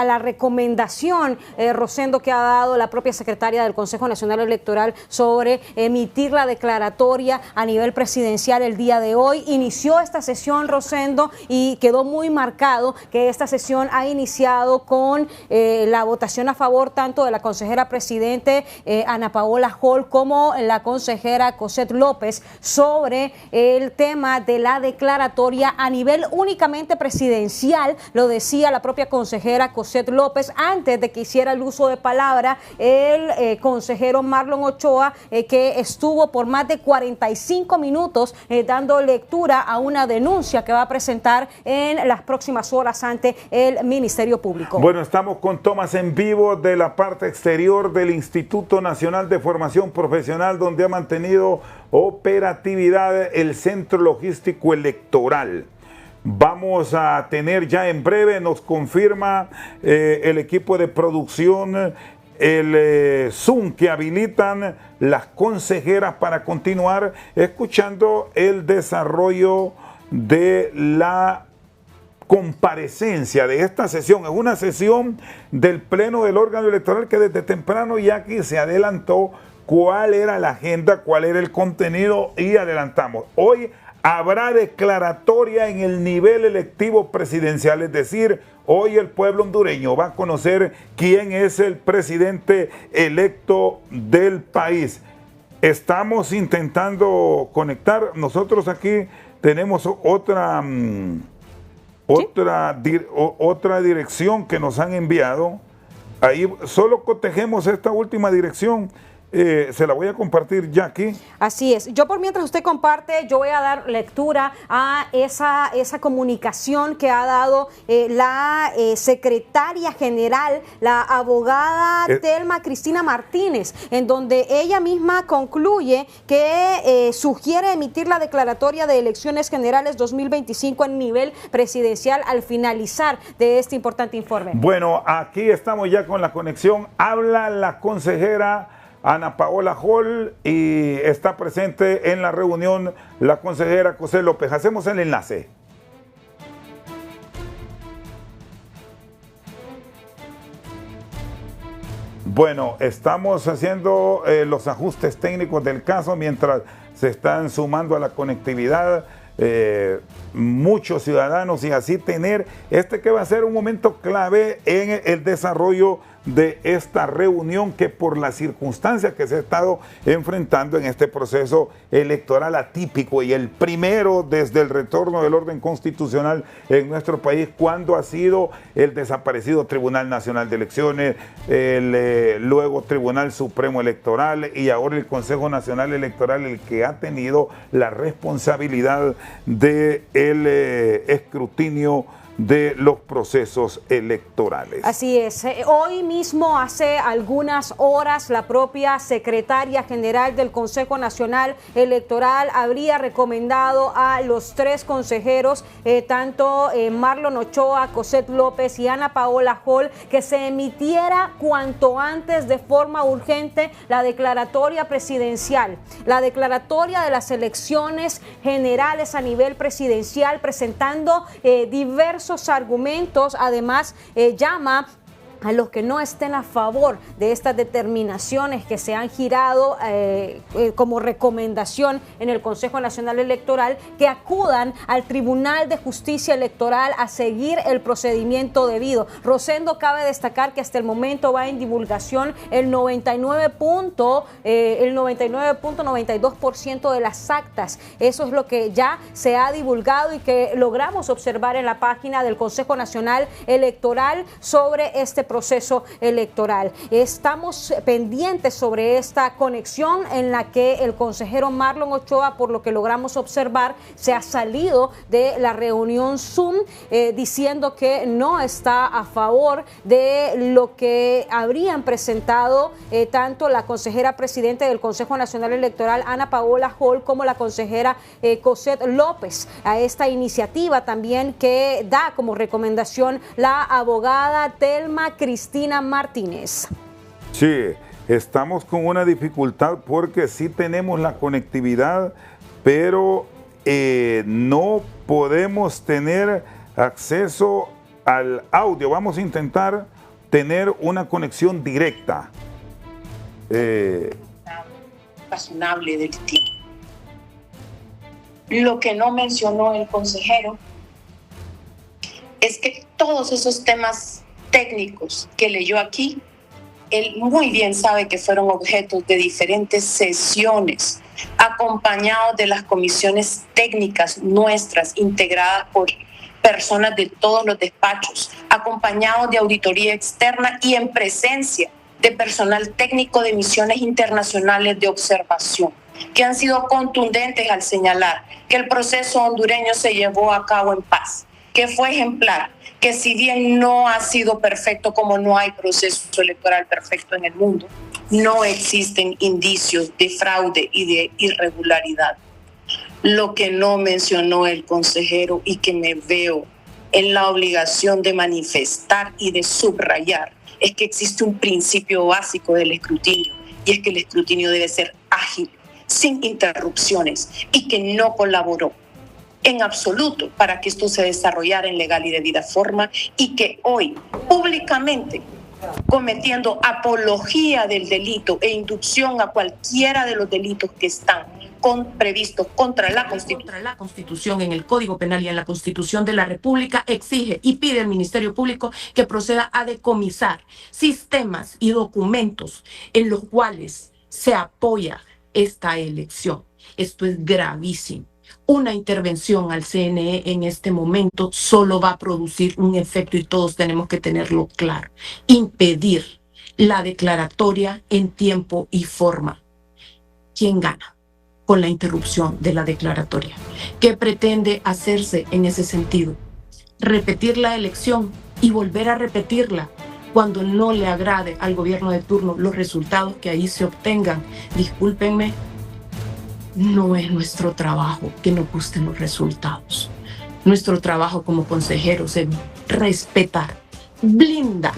la recomendación, Rosendo, que ha dado la propia secretaria del Consejo Nacional Electoral sobre emitir la declaratoria a nivel presidencial el día de hoy. Inició esta sesión, Rosendo, y quedó muy marcado que esta sesión ha iniciado con la votación a favor tanto de la consejera presidente Ana Paola Hall como la consejera Cosette López sobre el tema de la declaratoria a nivel únicamente presidencial. Lo decía la propia consejera Cosette López antes de que hiciera el uso de palabra el consejero Marlon Ochoa, que estuvo por más de 45 minutos dando lectura a una denuncia que va a presentar en las próximas horas ante el Ministerio Público. Bueno, estamos con tomas en vivo de la parte exterior del Instituto Nacional de Formación Profesional, donde ha mantenido operatividad el Centro Logístico Electoral. Vamos a tener ya en breve, nos confirma el equipo de producción, el Zoom que habilitan las consejeras para continuar escuchando el desarrollo de la comparecencia de esta sesión. Es una sesión del Pleno del órgano electoral que desde temprano ya aquí se adelantó cuál era la agenda, cuál era el contenido y adelantamos. Hoy habrá declaratoria en el nivel electivo presidencial, es decir, hoy el pueblo hondureño va a conocer quién es el presidente electo del país. Estamos intentando conectar, nosotros aquí tenemos otra dirección que nos han enviado. Ahí solo cotejemos esta última dirección. Se la voy a compartir ya aquí. Así es. Yo por mientras usted comparte, yo voy a dar lectura a esa comunicación que ha dado la secretaria general, la abogada Telma Cristina Martínez, en donde ella misma concluye que sugiere emitir la declaratoria de elecciones generales 2025 en nivel presidencial al finalizar de este importante informe. Bueno, aquí estamos ya con la conexión. Habla la consejera Ana Paola Hall y está presente en la reunión la consejera Cosette López. Hacemos el enlace. Bueno, estamos haciendo los ajustes técnicos del caso mientras se están sumando a la conectividad muchos ciudadanos y así tener que va a ser un momento clave en el desarrollo de esta reunión que por las circunstancias que se ha estado enfrentando en este proceso electoral atípico y el primero desde el retorno del orden constitucional en nuestro país, cuando ha sido el desaparecido Tribunal Nacional de Elecciones, luego Tribunal Supremo Electoral y ahora el Consejo Nacional Electoral, el que ha tenido la responsabilidad del escrutinio de los procesos electorales. Así es. Hoy mismo, hace algunas horas, la propia secretaria general del Consejo Nacional Electoral habría recomendado a los tres consejeros, tanto Marlon Ochoa, Cosette López y Ana Paola Hall, que se emitiera cuanto antes de forma urgente la declaratoria presidencial, la declaratoria de las elecciones generales a nivel presidencial, presentando diversos argumentos. Además, llama a los que no estén a favor de estas determinaciones que se han girado como recomendación en el Consejo Nacional Electoral, que acudan al Tribunal de Justicia Electoral a seguir el procedimiento debido. Rosendo, cabe destacar que hasta el momento va en divulgación el 99.92% de las actas. Eso es lo que ya se ha divulgado y que logramos observar en la página del Consejo Nacional Electoral sobre este proceso electoral. Estamos pendientes sobre esta conexión en la que el consejero Marlon Ochoa, por lo que logramos observar, se ha salido de la reunión Zoom diciendo que no está a favor de lo que habrían presentado tanto la consejera presidente del Consejo Nacional Electoral, Ana Paola Hall, como la consejera Cosette López, a esta iniciativa también que da como recomendación la abogada Telma Cristina Martínez. Sí, estamos con una dificultad porque sí tenemos la conectividad, pero no podemos tener acceso al audio. Vamos a intentar tener una conexión directa. Razonable del tiempo. Lo que no mencionó el consejero es que todos esos temas técnicos que leyó aquí, él muy bien sabe que fueron objetos de diferentes sesiones, acompañados de las comisiones técnicas nuestras, integradas por personas de todos los despachos, acompañados de auditoría externa y en presencia de personal técnico de misiones internacionales de observación, que han sido contundentes al señalar que el proceso hondureño se llevó a cabo en paz, que fue ejemplar, que si bien no ha sido perfecto, como no hay proceso electoral perfecto en el mundo, no existen indicios de fraude y de irregularidad. Lo que no mencionó el consejero y que me veo en la obligación de manifestar y de subrayar es que existe un principio básico del escrutinio, y es que el escrutinio debe ser ágil, sin interrupciones, y que no colaboró en absoluto para que esto se desarrollara en legal y debida forma, y que hoy públicamente, cometiendo apología del delito e inducción a cualquiera de los delitos que están previstos contra la Constitución, en el Código Penal y en la Constitución de la República, exige y pide al Ministerio Público que proceda a decomisar sistemas y documentos en los cuales se apoya esta elección. Esto es gravísimo. Una intervención al CNE en este momento solo va a producir un efecto, y todos tenemos que tenerlo claro: impedir la declaratoria en tiempo y forma. ¿Quién gana con la interrupción de la declaratoria? ¿Qué pretende hacerse en ese sentido? Repetir la elección y volver a repetirla cuando no le agrade al gobierno de turno los resultados que ahí se obtengan. Discúlpenme, no es nuestro trabajo que nos gusten los resultados. Nuestro trabajo como consejeros es respetar, blindar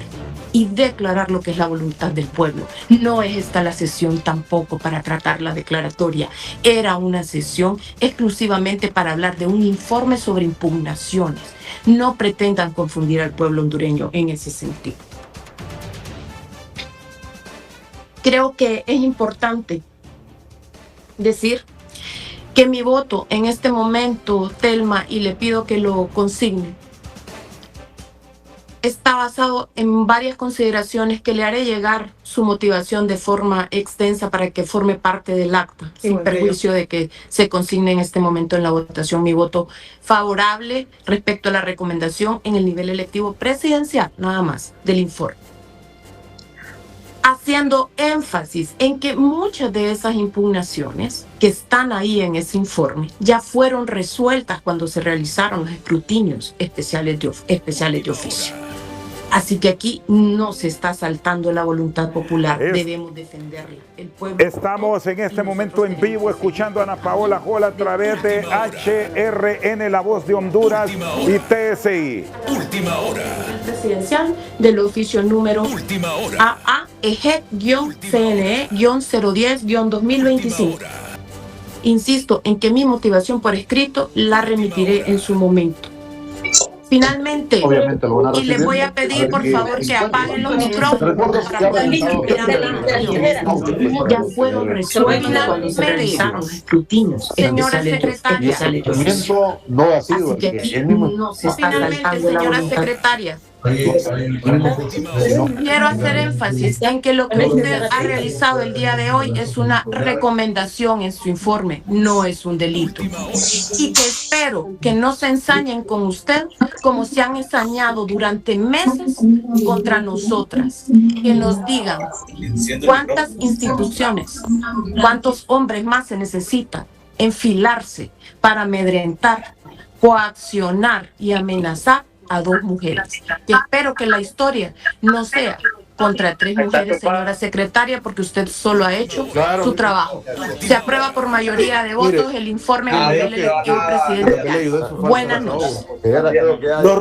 y declarar lo que es la voluntad del pueblo. No es esta la sesión tampoco para tratar la declaratoria. Era una sesión exclusivamente para hablar de un informe sobre impugnaciones. No pretendan confundir al pueblo hondureño en ese sentido. Creo que es importante decir que mi voto en este momento, Telma, y le pido que lo consigne, está basado en varias consideraciones que le haré llegar su motivación de forma extensa para que forme parte del acta, sin perjuicio de que se consigne en este momento en la votación mi voto favorable respecto a la recomendación en el nivel electivo presidencial, nada más, del informe. Haciendo énfasis en que muchas de esas impugnaciones que están ahí en ese informe ya fueron resueltas cuando se realizaron los escrutinios especiales de oficio. Así que aquí no se está saltando la voluntad popular, debemos defenderla. El pueblo. Estamos en este momento en vivo escuchando a Ana Paola Jola a través de HRN, La Voz de Honduras y TSI. Última hora. Presidencial del oficio número AA-CNE-010-2025. Insisto en que mi motivación por escrito la remitiré en su momento. Finalmente, y les voy a pedir por favor que apaguen los micrófonos para poder ya fueron resueltos cuando se realizaron los escrutinos. Señora secretaria, no ha sido así que aquí no se está saltando la voluntad. Señora secretaria, quiero hacer énfasis en que lo que usted ha realizado el día de hoy es una recomendación en su informe, no es un delito. Y que espero que no se ensañen con usted como se han ensañado durante meses contra nosotras. Que nos digan cuántas instituciones, cuántos hombres más se necesitan enfilarse para amedrentar, coaccionar y amenazar a 2 mujeres. Que espero que la historia no sea contra 3 mujeres, señora secretaria, porque usted solo ha hecho su trabajo. Se aprueba por mayoría de votos el informe del nivel electivo presidencial. Buenas noches.